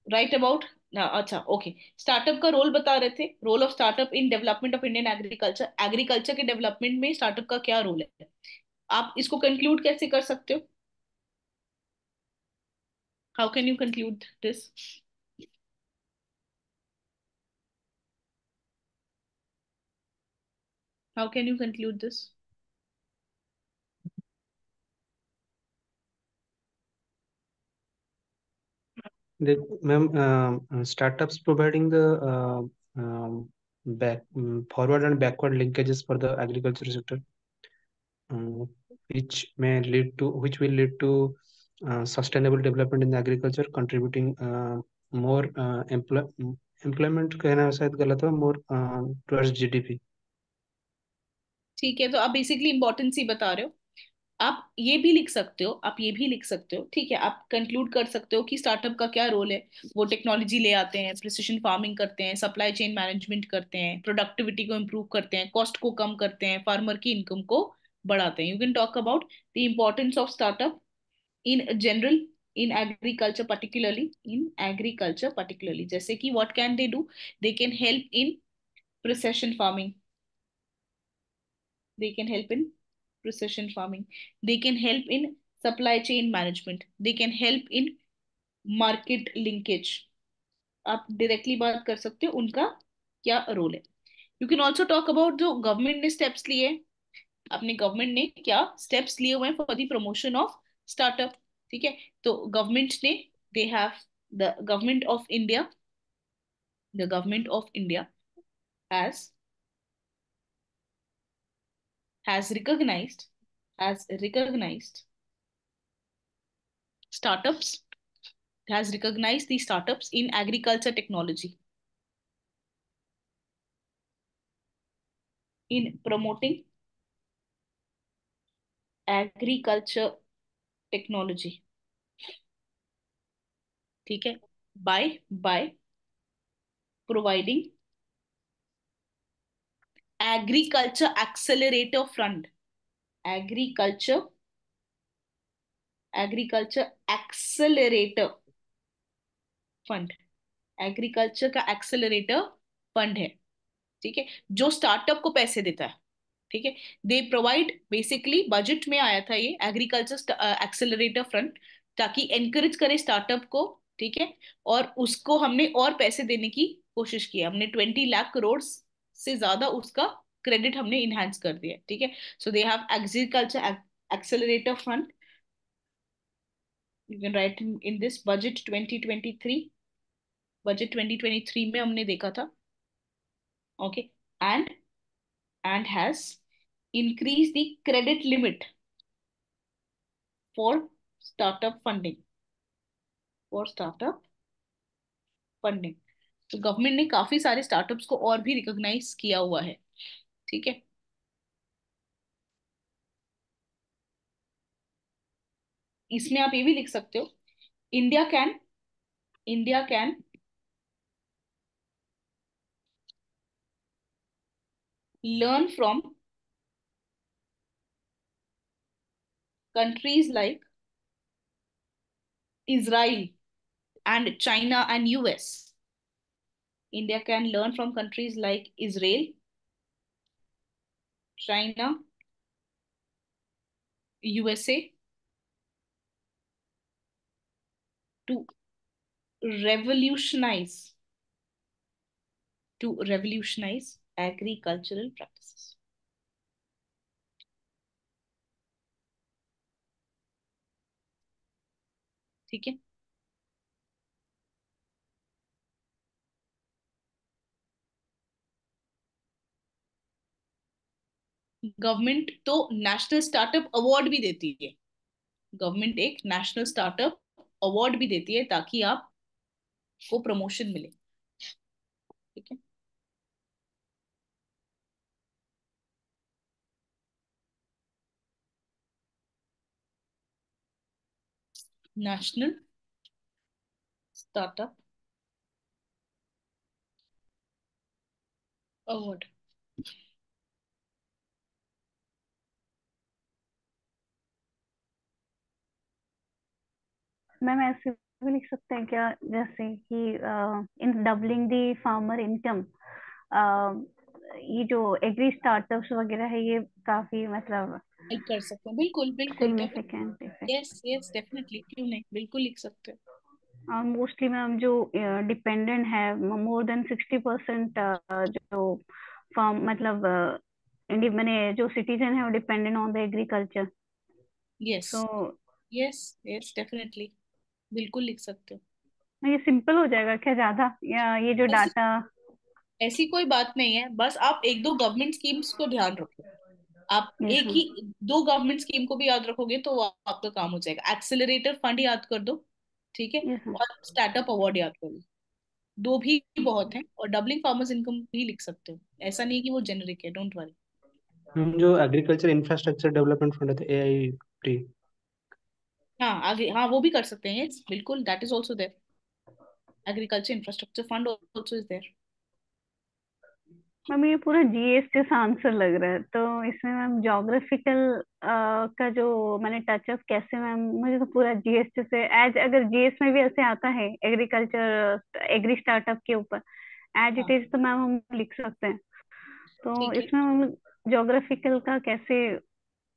Speaker 1: राइट अबाउट, अच्छा ओके, स्टार्टअप का रोल बता रहे थे, role of startup in development of Indian agriculture. Agriculture के डेवलपमेंट में स्टार्टअप का क्या रोल है, आप इसको कंक्लूड कैसे कर सकते हो? How can you conclude this? How can you conclude this?
Speaker 5: देख ma'am, startups providing the back forward and backward linkages for the agriculture sector, which will lead to sustainable development in the agriculture, contributing more employment कहना शायद गलत है, more towards GDP.
Speaker 1: ठीक है, तो आप basically importance ही बता रहे हो। आप ये भी लिख सकते हो, आप ये भी लिख सकते हो, ठीक है? आप कंक्लूड कर सकते हो कि स्टार्टअप का क्या रोल है। वो टेक्नोलॉजी ले आते हैं, प्रिसिशन फार्मिंग करते हैं, सप्लाई चेन मैनेजमेंट करते हैं, प्रोडक्टिविटी को इम्प्रूव करते हैं, कॉस्ट को कम करते हैं, फार्मर की इनकम को बढ़ाते हैं। You can talk about the importance of startup in general, in agriculture particularly, in agriculture particularly, जैसे कि what can they do, they can help in precision farming, they can help in precision farming, they can help in supply chain management, they can help in market linkage। आप directly बात कर सकते हो उनका क्या role है। You can also talk about जो government ने स्टेप्स लिए, अपने गवर्नमेंट ने क्या स्टेप्स लिए हुए हैं for the promotion of startup, ठीक है? तो गवर्नमेंट ने, they have, the government of India, the government of India has has recognized has recognized startups has recognized the startups in agriculture technology in promoting agriculture technology. ठीक है, by providing agriculture accelerator fund, agriculture accelerator fund, agriculture का accelerator fund है, ठीक है, जो startup को पैसे देता है, ठीक है। दे प्रोवाइड, बेसिकली बजट में आया था ये एग्रीकल्चर एक्सेलरेटर फंड, ताकि एनकरेज करे स्टार्टअप को, ठीक है। और उसको हमने और पैसे देने की कोशिश की, हमने 20 लाख करोड़ से ज्यादा उसका क्रेडिट हमने इनहेंस कर दिया, ठीक है। So they have agriculture accelerator fund, you can write in this budget 2023, budget 2023 में हमने देखा था, okay. And has increased the credit limit for startup funding, for startup funding। तो गवर्नमेंट ने काफी सारे स्टार्टअप्स को और भी रिकॉग्नाइज किया हुआ है, ठीक है। इसमें आप ये भी लिख सकते हो, India can learn from countries like Israel and China and US. India can learn from countries like Israel, China, USA to revolutionize agricultural practices, ठीक है। गवर्नमेंट तो नेशनल स्टार्टअप अवार्ड भी देती है, गवर्नमेंट एक नेशनल स्टार्टअप अवार्ड भी देती है ताकि आपको प्रमोशन मिले, ठीक है। National startup award.
Speaker 4: मैम ऐसे भी लिख सकते हैं क्या, जैसे कि इन डबलिंग द फार्मर इनकम, ये जो एग्री स्टार्टअप्स वगैरह है ये काफी मतलब
Speaker 1: हेल्प कर सकते हैं, बिल्कुल बिल्कुल,
Speaker 4: significant effect.
Speaker 1: Yes yes definitely, क्यों नहीं, बिल्कुल लिख सकते हो।
Speaker 4: मोस्टली मैम जो डिपेंडेंट है, मोर देन 60% जो फार्म मतलब मैंने जो सिटीजन है वो dependent on the agriculture.
Speaker 1: Yes
Speaker 4: so
Speaker 1: yes yes definitely, बिल्कुल लिख सकते हो।
Speaker 4: ये सिंपल हो जाएगा क्या ज्यादा, या ये जो
Speaker 1: ऐसी
Speaker 4: डाटा?
Speaker 1: ऐसी कोई बात नहीं है, बस आप एक दो गवर्नमेंट स्कीम्स को ध्यान रखो, आप
Speaker 4: यस
Speaker 1: एक
Speaker 4: मैम।
Speaker 1: ही दो गवर्नमेंट स्कीम को भी याद रखोगे तो आपका काम हो जाएगा। एक्सेलरेटर फंड याद कर दो, ठीक है,
Speaker 4: यस मैम।
Speaker 1: और स्टार्टअप अवार्ड याद कर लो, दो भी बहुत हैं। और डबलिंग फार्मर्स इनकम भी लिख सकते हो, ऐसा नहीं कि वो जेनरिक है, डोंट वरी।
Speaker 5: हम जो एग्रीकल्चर इंफ्रास्ट्रक्चर डेवलपमेंट फंड है, AIT।
Speaker 1: हाँ आगे, हाँ वो भी कर सकते हैं, yes, बिल्कुल, that is also there, agriculture infrastructure fund also is there.
Speaker 4: Ma'am ये पूरा जीएस जैसा आंसर लग रहा है, तो इसमें मैम ज्योग्राफिकल का जो मैंने टचअप कैसे, मैम मुझे तो पूरा जीएस जैसे एज, अगर जीएस में भी ऐसे आता है एग्रीकल्चर एग्री स्टार्टअप के ऊपर एज इट
Speaker 1: हाँ
Speaker 4: इज, तो मैम हम लिख सकते हैं। तो
Speaker 1: ठीक है।
Speaker 4: इसमें हम ज्योग्राफिकल का कैसे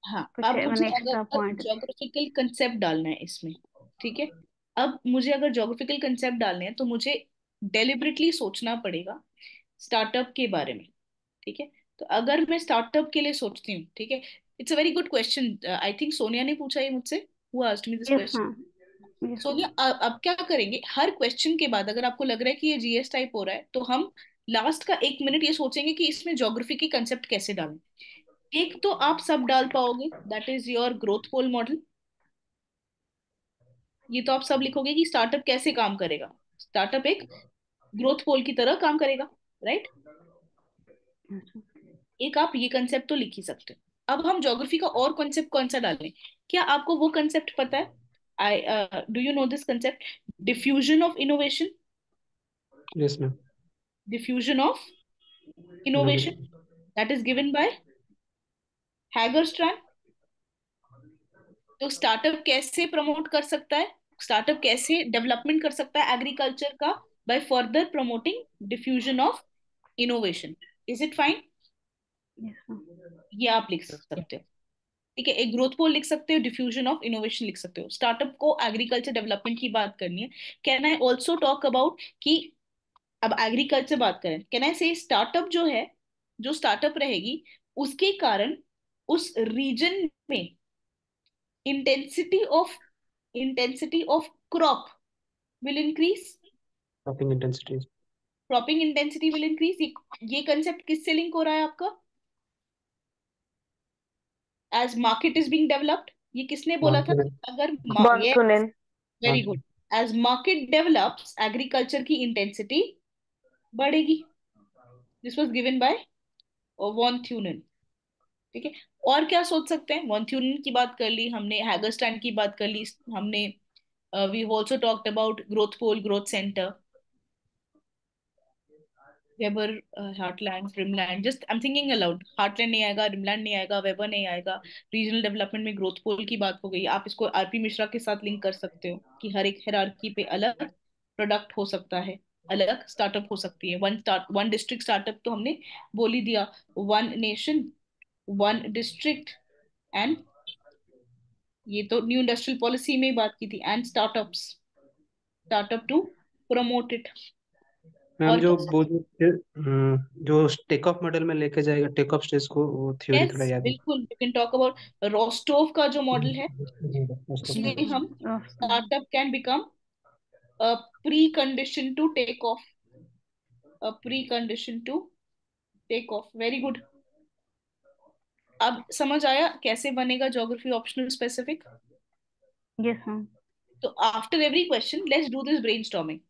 Speaker 1: हाँ
Speaker 4: कुछ
Speaker 1: अब मुझे
Speaker 4: मैंने एक्स्ट्रा
Speaker 1: अगर
Speaker 4: पॉइंट?
Speaker 1: ज्योग्राफिकल कंसेप्ट डालना है इसमें, ठीक है, अब मुझे अगर ज्योग्राफिकल कंसेप्ट डालने हैं तो मुझे डेलिबरेटली सोचना पड़ेगा स्टार्टअप के बारे में, ठीक है। तो अगर मैं स्टार्टअप के लिए सोचती हूँ, ठीक है, it's a very good question, I think Sonia ने पूछा ये मुझसे, who asked me this
Speaker 4: yes
Speaker 1: question.
Speaker 4: Ma'am. Yes ma'am.
Speaker 1: Sonia अब क्या करेंगे, हर क्वेश्चन के बाद अगर आपको लग रहा है कि ये जीएस टाइप हो रहा है, तो हम लास्ट का 1 मिनट ये सोचेंगे कि इसमें ज्योग्राफी के कंसेप्ट कैसे डालें। एक तो आप सब डाल पाओगे, that is your growth pole model. ये तो आप सब लिखोगे कि स्टार्टअप कैसे काम करेगा, स्टार्टअप एक ग्रोथ पोल की तरह काम करेगा, राइट। एक आप ये कंसेप्ट तो लिख ही सकते हो। अब हम ज्योग्राफी का और कॉन्सेप्ट कौन सा डालें? क्या आपको वो कंसेप्ट पता है? I do you know this concept, diffusion of innovation?
Speaker 5: Yes ma'am.
Speaker 1: Diffusion of innovation,
Speaker 5: innovation.
Speaker 1: That is given by Hagerstrand. तो स्टार्टअप कैसे प्रमोट कर सकता है, स्टार्टअप कैसे डेवलपमेंट कर सकता है एग्रीकल्चर का? By further promoting diffusion of innovation. Is it fine?
Speaker 4: Yes ma'am.
Speaker 1: ये आप लिख सकते हो, ठीक है। एक ग्रोथ पोल लिख सकते हो, डिफ्यूजन ऑफ इनोवेशन लिख सकते हो। स्टार्टअप को एग्रीकल्चर डेवलपमेंट की बात करनी है। Can I also talk about कि अब एग्रीकल्चर बात करें, कैन आई से स्टार्टअप जो है, जो स्टार्टअप रहेगी उसके कारण उस रीजन में intensity of crop will increase,
Speaker 5: cropping intensity.
Speaker 1: Cropping intensity will increase. ये कंसेप्ट किससे लिंक हो रहा है आपका? As market is being developed, ये किसने बोला था?
Speaker 5: मॉनसून।
Speaker 1: अगर ये
Speaker 7: monsoon.
Speaker 1: Very good, as market develops agriculture की इंटेंसिटी बढ़ेगी। This was given by von Thunen, ठीक है। और क्या सोच सकते हैं? वॉन थ्यूनेन की बात कर ली हमने, हैगरस्टैंड की बात कर ली हमने, we also talked about growth pole, growth centre, Weber, heartland, rimland. Just I am thinking aloud, heartland नहीं आएगा, रिमलैंड नहीं आएगा, वेबर नहीं आएगा। रीजनल डेवलपमेंट में ग्रोथ पोल की बात हो गई। आप इसको आरपी मिश्रा के साथ लिंक कर सकते हो कि हर एक हायरार्की पे अलग प्रोडक्ट हो सकता है, अलग स्टार्टअप हो सकती है। वन डिस्ट्रिक्ट स्टार्टअप तो हमने बोल ही दिया, one nation one district, and ये तो न्यू इंडस्ट्रियल पॉलिसी में ही बात की थी, and startups, startup to promote it.
Speaker 5: Ma'am
Speaker 1: और
Speaker 5: जो
Speaker 1: क्या?
Speaker 5: वो जो टेक ऑफ मॉडल में लेके जाएगा टेक ऑफ स्टेज को, वो थ्योरी
Speaker 1: यस
Speaker 5: थोड़ा याद है।
Speaker 1: बिल्कुल, you can talk about Rostow का जो मॉडल है,
Speaker 5: उसको।
Speaker 1: उसमें हम
Speaker 4: Awesome.
Speaker 1: Startup can become a precondition to take off, a precondition to take off. Very good. अब समझ आया कैसे बनेगा geography optional specific?
Speaker 4: Yes ma'am.
Speaker 1: तो after every question let's do this brainstorming.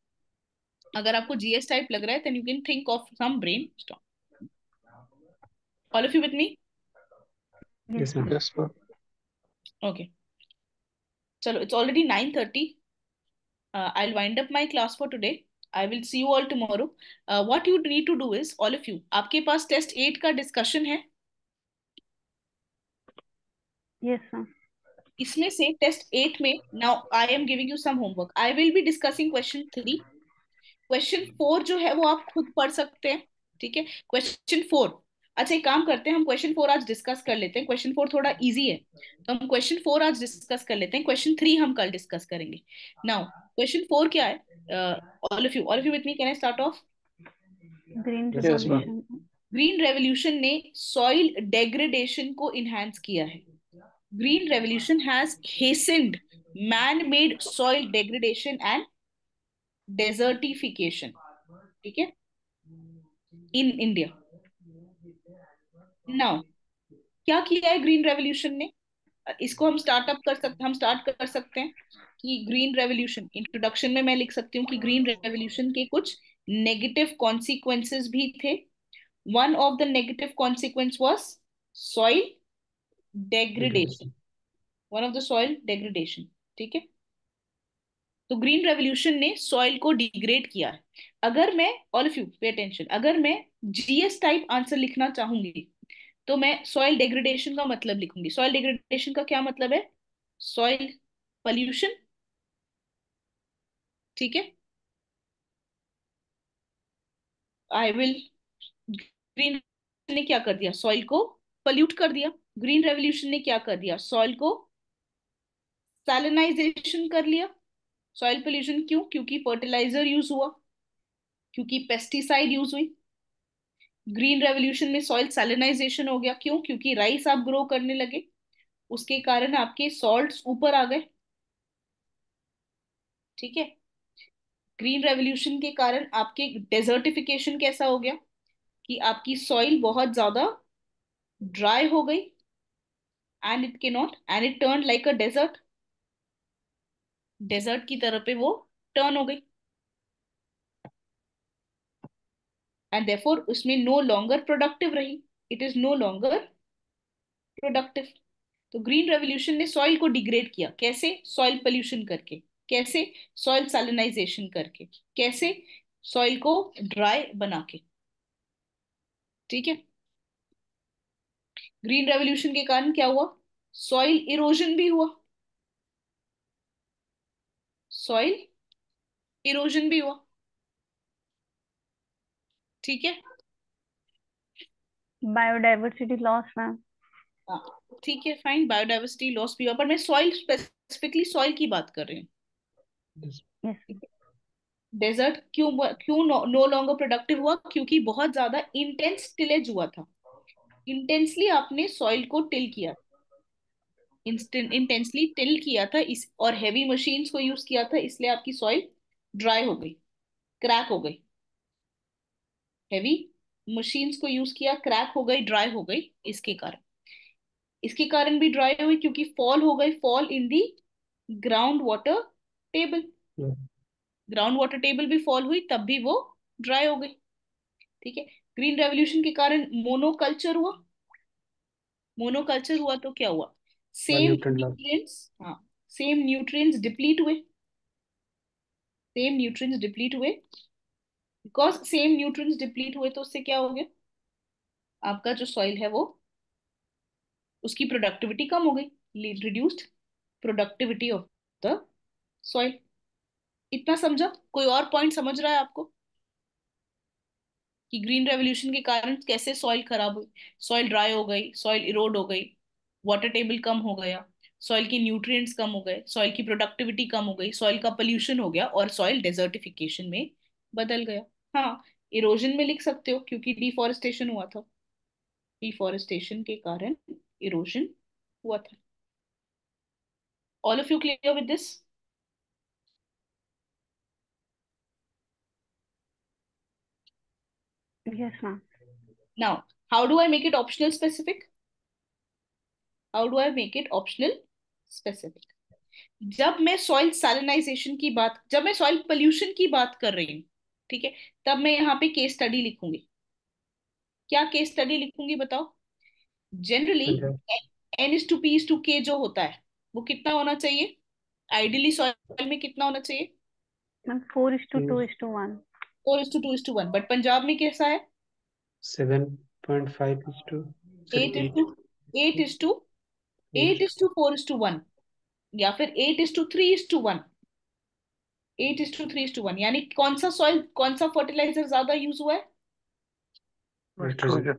Speaker 1: अगर आपको जीएस टाइप लग रहा है, then you can think of some brainstorm. All of you with me?
Speaker 4: Yes
Speaker 5: yes
Speaker 4: ma'am.
Speaker 5: Ma'am.
Speaker 3: Yes ma'am.
Speaker 1: Okay, चलो, it's already 9:30. I'll wind up my class for today. I will see you all tomorrow. What you need to do is, all of you, आपके पास test 8 का discussion है।
Speaker 4: Yes ma'am.
Speaker 1: इसमें से test 8 में, now I am giving you some homework. I will be discussing question 3। Question 4 जो है वो आप खुद पढ़ सकते हैं, ठीक है। क्वेश्चन 4, अच्छा एक काम करते हैं, हम क्वेश्चन 4 आज डिस्कस कर लेते हैं। क्वेश्चन 4 थोड़ा इजी है, तो हम क्वेश्चन 4 आज डिस्कस कर लेते हैं। क्वेश्चन 3 हम कल डिस्कस करेंगे। नाउ क्वेश्चन 4 क्या है? All of you with me, can I start off?
Speaker 4: Green
Speaker 3: yes ma'am.
Speaker 4: revolution.
Speaker 1: Green revolution ने सॉइल डेग्रेडेशन को इनहेंस किया है। Green revolution has hastened man made soil degradation and desertification, ठीक है, in India. Now क्या किया है green revolution ने? इसको हम स्टार्ट कर सकते हैं कि ग्रीन रेवोल्यूशन, इंट्रोडक्शन में मैं लिख सकती हूँ कि ग्रीन रेवोल्यूशन के कुछ नेगेटिव कॉन्सिक्वेंसेस भी थे। One of the negative consequence was soil degradation, one of the soil degradation, ठीक है। तो ग्रीन रेवोल्यूशन ने सॉइल को डिग्रेड किया है। अगर मैं, all of you pay attention, अगर मैं जीएस टाइप आंसर लिखना चाहूंगी तो मैं सॉइल डेग्रेडेशन का मतलब लिखूंगी। सॉइल डेग्रेडेशन का क्या मतलब है? सॉइल पॉल्यूशन, ठीक है। आई विल, ग्रीन ने क्या कर दिया? सॉइल को पल्यूट कर दिया। ग्रीन रेवोल्यूशन ने क्या कर दिया? सॉइल को सैलिनाइजेशन कर लिया। सॉइल पोल्यूशन क्यों? क्योंकि फर्टिलाइजर यूज हुआ, क्योंकि पेस्टिसाइड यूज हुई। ग्रीन रेवोल्यूशन में सॉइल सैलिनाइजेशन हो गया, क्यों? क्योंकि राइस आप ग्रो करने लगे, उसके कारण आपके सॉल्ट्स ऊपर आ गए, ठीक है। ग्रीन रेवोल्यूशन के कारण आपके डेजर्टिफिकेशन कैसा हो गया कि आपकी सॉइल बहुत ज्यादा ड्राई हो गई, and it can not, and it turn like a desert, desert की तरह पे वो टर्न हो गई, एंड देयरफॉर उसमें नो लॉन्गर प्रोडक्टिव रही, it is no longer productive. तो ग्रीन रेवोल्यूशन ने सॉइल को डिग्रेड किया, कैसे? सॉइल पोल्यूशन करके, कैसे? सॉइल सैलिनाइजेशन करके, कैसे? सॉइल को ड्राई बना के। ठीक है। ग्रीन रेवोल्यूशन के कारण क्या हुआ? सॉइल इरोजन भी हुआ, सॉइल इरोजन भी हुआ। ठीक है।
Speaker 4: Biodiversity loss ma'am.
Speaker 1: हाँ, ठीक है, फाइन, बायोडाइवर्सिटी लॉस भी हुआ, पर मैं सॉइल स्पेसिफिकली सॉइल की बात कर रही हूँ।
Speaker 4: यस।
Speaker 1: डेजर्ट क्यों क्यों नो लॉन्गर प्रोडक्टिव हुआ? क्योंकि बहुत ज्यादा इंटेंस टिलेज हुआ था, इंटेंसली आपने सॉइल को टिल किया, इंटेंसली टिल किया था इस, और हैवी मशीन्स को यूज किया था, इसलिए आपकी सॉइल ड्राई हो गई, क्रैक हो गई। हैवी मशीन्स को यूज किया, क्रैक हो गई, ड्राई हो गई, इसके कारण, इसके कारण भी ड्राई हुई क्योंकि फॉल हो गई, fall in the ground water table, ground water table भी फॉल हुई, तब भी वो ड्राई हो गई। ठीक है। ग्रीन रेवोल्यूशन के कारण मोनोकल्चर हुआ, मोनोकल्चर हुआ तो क्या हुआ? Same
Speaker 5: nutrient loss.
Speaker 1: न्यूट्रिएंट्स, हाँ, सेम न्यूट्रिएंट्स डिप्लीट हुए, सेम न्यूट्रिएंट्स डिप्लीट हुए, बिकॉज सेम न्यूट्रिएंट्स डिप्लीट हुए तो उससे क्या हो गया? आपका जो सॉइल है वो, उसकी प्रोडक्टिविटी कम हो गई, reduced productivity of the soil. इतना समझा? कोई और पॉइंट समझ रहा है आपको कि ग्रीन रेवोल्यूशन के कारण कैसे सॉइल खराब हुई? सॉइल ड्राई हो गई, सॉइल इरोड हो गई, वाटर टेबल कम हो गया, सॉइल के न्यूट्रिएंट्स कम हो गए, सॉइल की प्रोडक्टिविटी कम हो गई, सॉइल का पोल्यूशन हो गया, और सॉइल डेजर्टिफिकेशन में बदल गया। हाँ, इरोजन में लिख सकते हो क्योंकि डिफॉरेस्टेशन हुआ था, डिफॉरेस्टेशन के कारण इरोजन हुआ था। All of you clear with this?
Speaker 4: Yes ma'am.
Speaker 1: Now, how do I make it optional specific? How do I make it optional specific? जब मैं सॉइल सैलिनाइजेशन की बात, जब मैं सॉइल पोल्यूशन की बात कर रही हूँ, ठीक है, तब मैं यहाँ पे केस स्टडी लिखूंगी। क्या केस स्टडी लिखूंगी बताओ? Generally
Speaker 5: Punjab.
Speaker 1: N is to P is to K जो होता है, वो कितना होना चाहिए? आइडियली सॉइल में कितना होना चाहिए?
Speaker 4: मैम 4:2:1।
Speaker 1: 4:2:1, बट पंजाब में कैसा है?
Speaker 5: 7.5 sorry
Speaker 1: 8 is
Speaker 5: 8।
Speaker 1: To 8 is to 4:1, या फिर 8:3:1, 8:3:1, यानी कौन सा सॉइल, कौन सा फर्टिलाइजर ज्यादा यूज हुआ है?
Speaker 5: नाइट्रोजन।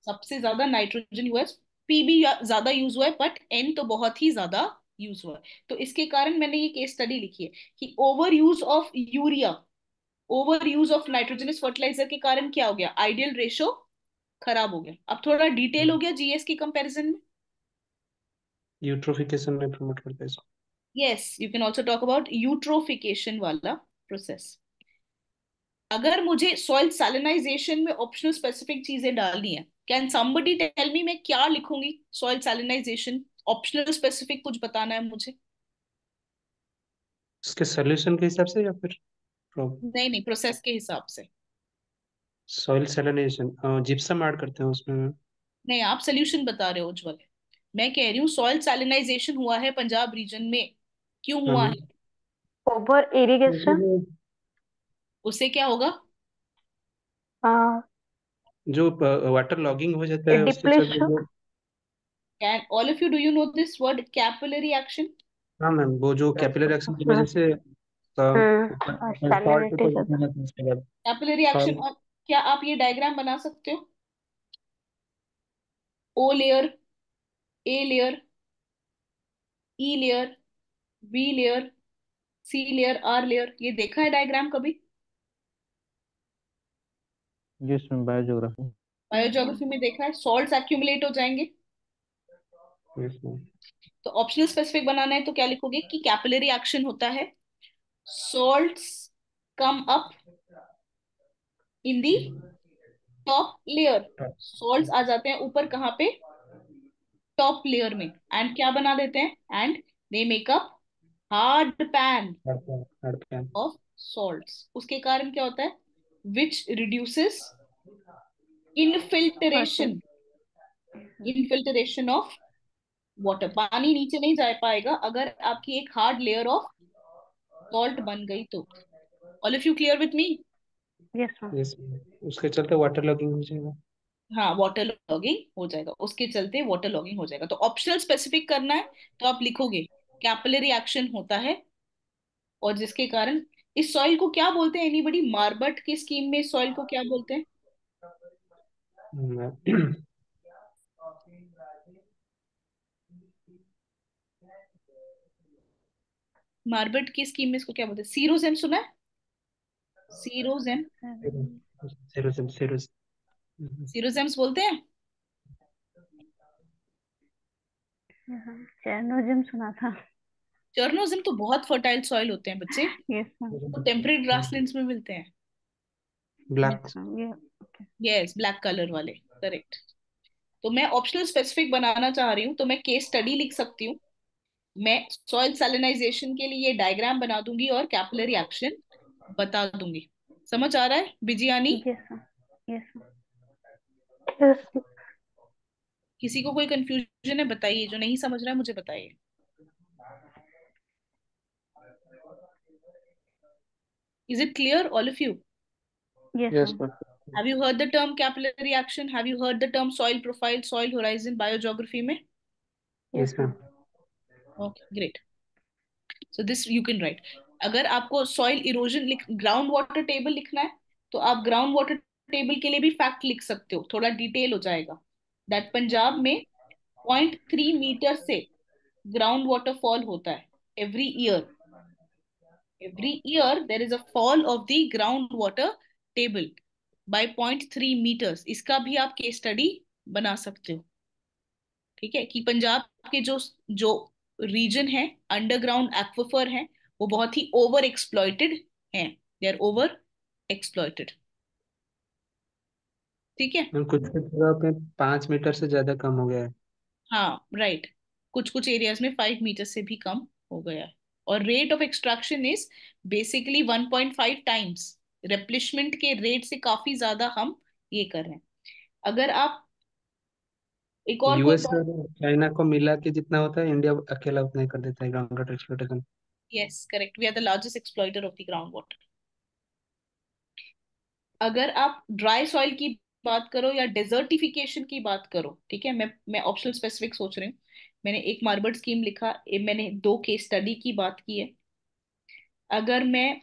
Speaker 1: सबसे ज्यादा नाइट्रोजन यूएस, पी भी ज्यादा यूज हुआ है, बट एन तो बहुत ही ज्यादा यूज हुआ है। तो इसके कारण मैंने ये केस स्टडी लिखी है कि over use of urea, over use of nitrogenous fertiliser के कारण क्या हो गया? आइडियल रेशो खराब हो गया। अब थोड़ा डिटेल हो गया जीएस की कंपैरिजन में।
Speaker 5: यूट्रोफिकेशन में प्रमोट करता है इसको।
Speaker 1: Yes, you can also talk about eutrophication वाला प्रोसेस। अगर मुझे सॉइल सैलिनाइजेशन में ऑप्शनल स्पेसिफिक चीजें डालनी है, कैन समबडी टेल मी मैं क्या लिखूंगी? सॉइल सैलिनाइजेशन ऑप्शनल स्पेसिफिक कुछ बताना है मुझे।
Speaker 5: इसके सोल्यूशन के हिसाब से या फिर
Speaker 1: नहीं नहीं, प्रोसेस के हिसाब से।
Speaker 5: सॉइल सैलिनाइजेशन जिप्सम ऐड करते हैं उसमें।
Speaker 1: नहीं, आप सोल्यूशन बता रहे हो उज्जवल, मैं कह रही हूँ सॉइल सैलिनाइजेशन हुआ है पंजाब रीजन में, क्यों हुआ है?
Speaker 4: Over irrigation.
Speaker 1: उससे क्या होगा?
Speaker 5: जो वाटर लॉगिंग हो जाता है उसके चलते
Speaker 4: डिप्लेशन।
Speaker 5: जो।
Speaker 1: Can all of you do you know this word capillary action?
Speaker 5: हाँ मैम, वो जो कैपिलर एक्शन की वजह से सॉल्ट
Speaker 4: सैलिनिटी
Speaker 5: डिपॉजिट
Speaker 4: ज्यादा।
Speaker 5: होने लगता है उसके बाद।
Speaker 1: Capillary action,
Speaker 5: salt.
Speaker 1: और क्या आप ये डायग्राम बना सकते हो? O layer, A layer, E layer, B layer, C layer, R layer, ये देखा है डायग्राम कभी?
Speaker 7: Yes ma'am, बायोज्योग्राफी।
Speaker 1: बायोज्योग्राफी में देखा है, सॉल्ट्स एक्यूमुलेट हो जाएंगे।
Speaker 5: Yes ma'am.
Speaker 1: तो ऑप्शनल स्पेसिफिक बनाना है तो क्या लिखोगे कि कैपिलरी एक्शन होता है, salts come up in the top layer, salts आ जाते हैं ऊपर कहाँ पे, टॉप लेयर में, एंड क्या बना देते हैं, and they make up hard pan
Speaker 5: hard pan.
Speaker 1: Of salts. उसके कारण क्या होता है, which reduces infiltration, infiltration of water. पानी नीचे नहीं जा पाएगा अगर आपकी एक हार्ड लेयर ऑफ सॉल्ट बन गई तो। All of you clear with me?
Speaker 4: Yes ma'am.
Speaker 5: Yes, उसके चलते वाटर लॉगिंग हो जाएगा।
Speaker 1: हाँ, वाटर लॉगिंग हो जाएगा, उसके चलते वाटर लॉगिंग हो जाएगा। तो ऑप्शनल स्पेसिफिक करना है तो आप लिखोगे कैपिलरी एक्शन होता है, और जिसके कारण इस सॉइल को क्या बोलते हैं, एनीबडी? मार्बट की स्कीम में इस सॉइल को क्या बोलते हैं? मार्बट की स्कीम में इसको क्या बोलते हैं? सीरोजेम सुना है? सीरोजेम,
Speaker 5: सेरोसम सेरोस
Speaker 1: सीरोजेम्स बोलते हैं।
Speaker 4: चेरनोजिम सुना था।
Speaker 1: चर्नोजिम तो बहुत फर्टाइल सॉइल होते हैं बच्चे,
Speaker 4: यस मैम।
Speaker 1: तो टेम्परेट ग्रासलैंड्स में मिलते हैं।
Speaker 5: ब्लैक।
Speaker 4: यस मैम, ये ओके।
Speaker 1: यस, ब्लैक कलर वाले, करेक्ट। तो मैं ऑप्शनल स्पेसिफिक बनाना चाह रही हूँ, तो मैं केस स्टडी लिख सकती हूँ। मैं सॉइल सैलिनाइजेशन के लिए डायग्राम बना दूंगी और कैपिलरी एक्शन बता दूंगी। समझ आ रहा है Bijiyani?
Speaker 4: Yes ma'am. Yes ma'am. Yes.
Speaker 1: किसी को कोई कंफ्यूजन है बताइए, जो नहीं समझ रहा है मुझे बताइए। Is it clear all of you?
Speaker 4: Yes
Speaker 3: yes
Speaker 4: ma'am.
Speaker 3: Ma'am.
Speaker 1: Have you heard the term capillary action? Have you heard the term soil profile, soil horizon, biogeography में?
Speaker 4: Yes
Speaker 5: yes ma'am.
Speaker 4: Ma'am.
Speaker 1: Okay, great. So this you can write. अगर आपको soil erosion ground water table लिखना है, तो आप ground water table के लिए भी fact लिख सकते हो, थोड़ा डिटेल हो जाएगा। That पंजाब में 0.3 मीटर से ग्राउंड वाटर फॉल होता है every year. Every year there is a fall of the groundwater table by 0.3 meters. इसका भी आप केस स्टडी बना सकते हो। ठीक है, कि पंजाब के जो जो रीजन है, अंडरग्राउंड एक्विफर है, वो बहुत ही ओवर एक्सप्लॉइटेड हैं, दे आर ओवर एक्सप्लॉइटेड। ठीक है,
Speaker 5: मैम कुछ कुछ जगह पे 5 मीटर से ज्यादा कम हो गया है।
Speaker 1: हाँ राइट, कुछ कुछ एरियाज में 5 मीटर से भी कम हो गया है। और rate of extraction is basically 1.5 times, replenishment के रेट से काफी ज्यादा हम ये कर रहे हैं। अगर आप एक और कोई,
Speaker 5: यूएस और चाइना को मिला के जितना होता है, इंडिया अकेला उतना ही कर देता है ground water exploitation.
Speaker 1: Yes correct, we are the largest exploiter of the ground water. अगर आप ड्राई सॉइल की बात करो या डेजर्टिफिकेशन की बात करो, ठीक है, मैं ऑप्शनल स्पेसिफिक सोच रही हूँ। मैंने एक मार्बर्ट स्कीम लिखा, मैंने 2 केस स्टडी की बात की है। अगर मैं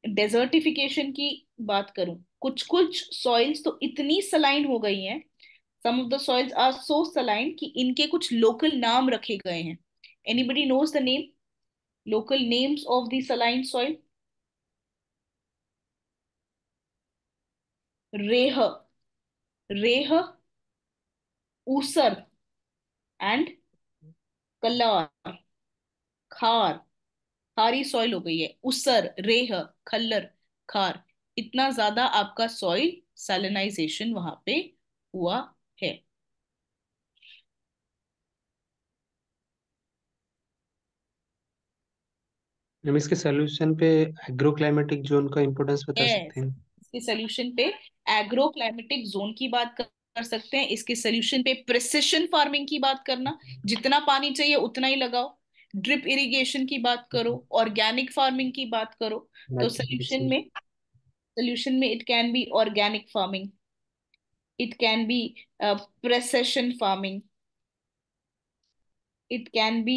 Speaker 1: डेजर्टिफिकेशन की बात करूं, कुछ कुछ सॉइल्स तो इतनी सलाइन हो गई हैं, some of the soils are so saline कि इनके कुछ लोकल नाम रखे गए हैं। Anybody knows the name, local names of the saline soil? रेह, रेह, ऊसर एंड कल्लार। खार, खारी सॉइल हो गई है, उसर, रेह, खल्लर, खार। इतना ज्यादा आपका सॉइल सैलिनाइजेशन वहां पे हुआ है।
Speaker 5: हम इसके सोल्यूशन पे एग्रो क्लाइमेटिक जोन का इम्पोर्टेंस बता सकते
Speaker 1: यस,
Speaker 5: हैं।
Speaker 1: इसके सोल्यूशन पे एग्रो क्लाइमेटिक जोन की बात कर सकते हैं। इसके सोल्यूशन पे प्रिसिशन फार्मिंग की बात करना, जितना पानी चाहिए उतना ही लगाओ। ड्रिप इरिगेशन की बात करो, ऑर्गेनिक फार्मिंग की बात करो। तो सोल्यूशन में it can be organic farming, it can be precision farming, it can be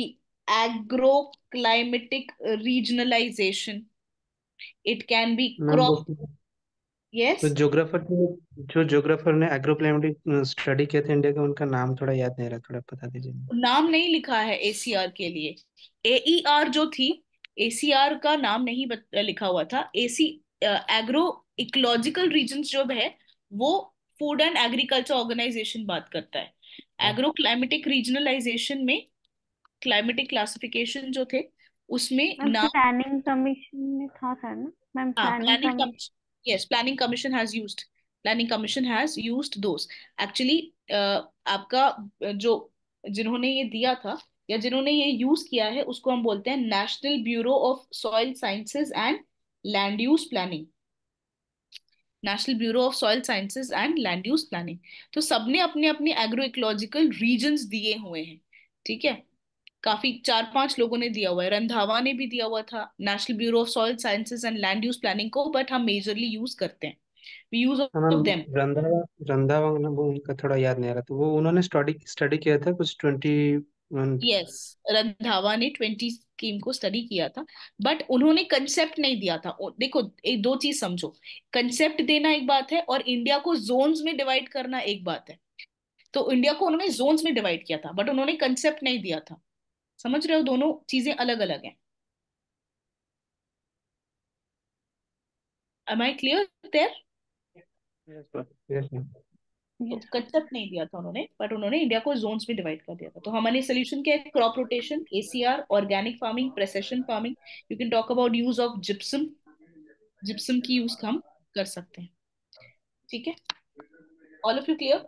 Speaker 1: agroclimatic regionalization, it can be
Speaker 5: ma'am
Speaker 1: crop,
Speaker 5: वो तो
Speaker 1: yes।
Speaker 5: जोग्राफर ने एग्रो क्लाइमेटिक स्टडी किए थे इंडिया के, उनका नाम थोड़ा याद नहीं रहा, थोड़ा बता दीजिए।
Speaker 1: नाम नहीं लिखा है एसीआर के लिए, एईआर जो थी, एसीआर का नाम नहीं लिखा हुआ था। एसी एग्रो इकोलॉजिकल रीजन्स जो है वो फूड एंड एग्रीकल्चर ऑर्गेनाइजेशन बात करता है। एग्रो क्लाइमेटिक रीजनलाइजेशन में क्लाइमेटिक क्लासिफिकेशन जो थे उसमें
Speaker 4: मैम
Speaker 1: नाम,
Speaker 4: प्लानिंग कमीशन में था सर ना मैम,
Speaker 1: हाँ
Speaker 4: planning
Speaker 1: planning
Speaker 4: commission.
Speaker 1: Commission, yes planning commission has used planning commission has used those. Actually आपका जो जिन्होंने ये दिया था या जिन्होंने ये यूज किया है उसको हम बोलते हैं national bureau of soil sciences and land use planning. National bureau of soil sciences and land use planning. तो सबने अपने अपने एग्रो इकोलॉजिकल रीजन्स दिए हुए हैं, ठीक है। काफी 4-5 लोगों ने दिया हुआ है, रंधावा ने भी दिया हुआ था national bureau of soil sciences and land use planning को, बट हम मेजरली यूज करते हैं, वी यूज
Speaker 5: हाँ
Speaker 1: of
Speaker 5: ma'am,
Speaker 1: them.
Speaker 5: Randhawa Randhawa ना, वो उनका थोड़ा याद नहीं आ रहा, तो वो उन्होंने स्टडी स्टडी किया था कुछ 21।
Speaker 1: यस, रंधावा ने 20 स्कीम को स्टडी किया था, बट उन्होंने कंसेप्ट नहीं दिया था। देखो, एक दो चीज समझो, कंसेप्ट देना एक बात है और इंडिया को जोन्स में डिवाइड करना एक बात है। तो इंडिया को उन्होंने जोन्स में डिवाइड किया था, बट उन्होंने कंसेप्ट नहीं दिया था। समझ रहे हो, दोनों चीजें अलग अलग हैं। Am I clear there?
Speaker 5: Yes ma'am.
Speaker 1: तो
Speaker 4: यस।
Speaker 1: कंसेप्ट नहीं दिया था उन्होंने, बट उन्होंने इंडिया को जोन्स में डिवाइड कर दिया था। तो हमारे सोल्यूशन क्या है? Crop rotation, ACR, organic farming, precision farming. You can talk about use of gypsum, gypsum की यूज हम कर सकते हैं, ठीक है। All of you clear?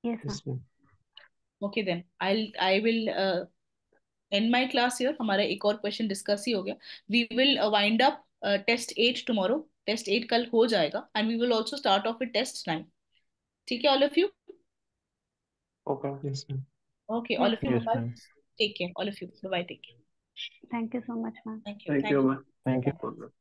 Speaker 4: Yes ma'am.
Speaker 5: Yes ma'am.
Speaker 1: Okay then I will end my class here. हमारा एक और क्वेश्चन डिस्कस ही हो गया। We will wind up test 8 tomorrow. Test 8 कल हो जाएगा and we will also start off with test 9, ठीक है all of you?
Speaker 3: Okay.
Speaker 5: Yes ma'am.
Speaker 1: Okay all
Speaker 4: yes
Speaker 1: of you,
Speaker 4: ma'am.
Speaker 7: Yes,
Speaker 1: bye.
Speaker 7: ma'am.
Speaker 1: Take care all of you, bye, take care.
Speaker 4: Thank you so much ma'am.
Speaker 1: Thank you,
Speaker 3: thank
Speaker 1: thank
Speaker 3: you
Speaker 1: you.
Speaker 3: Ma'am, thank you for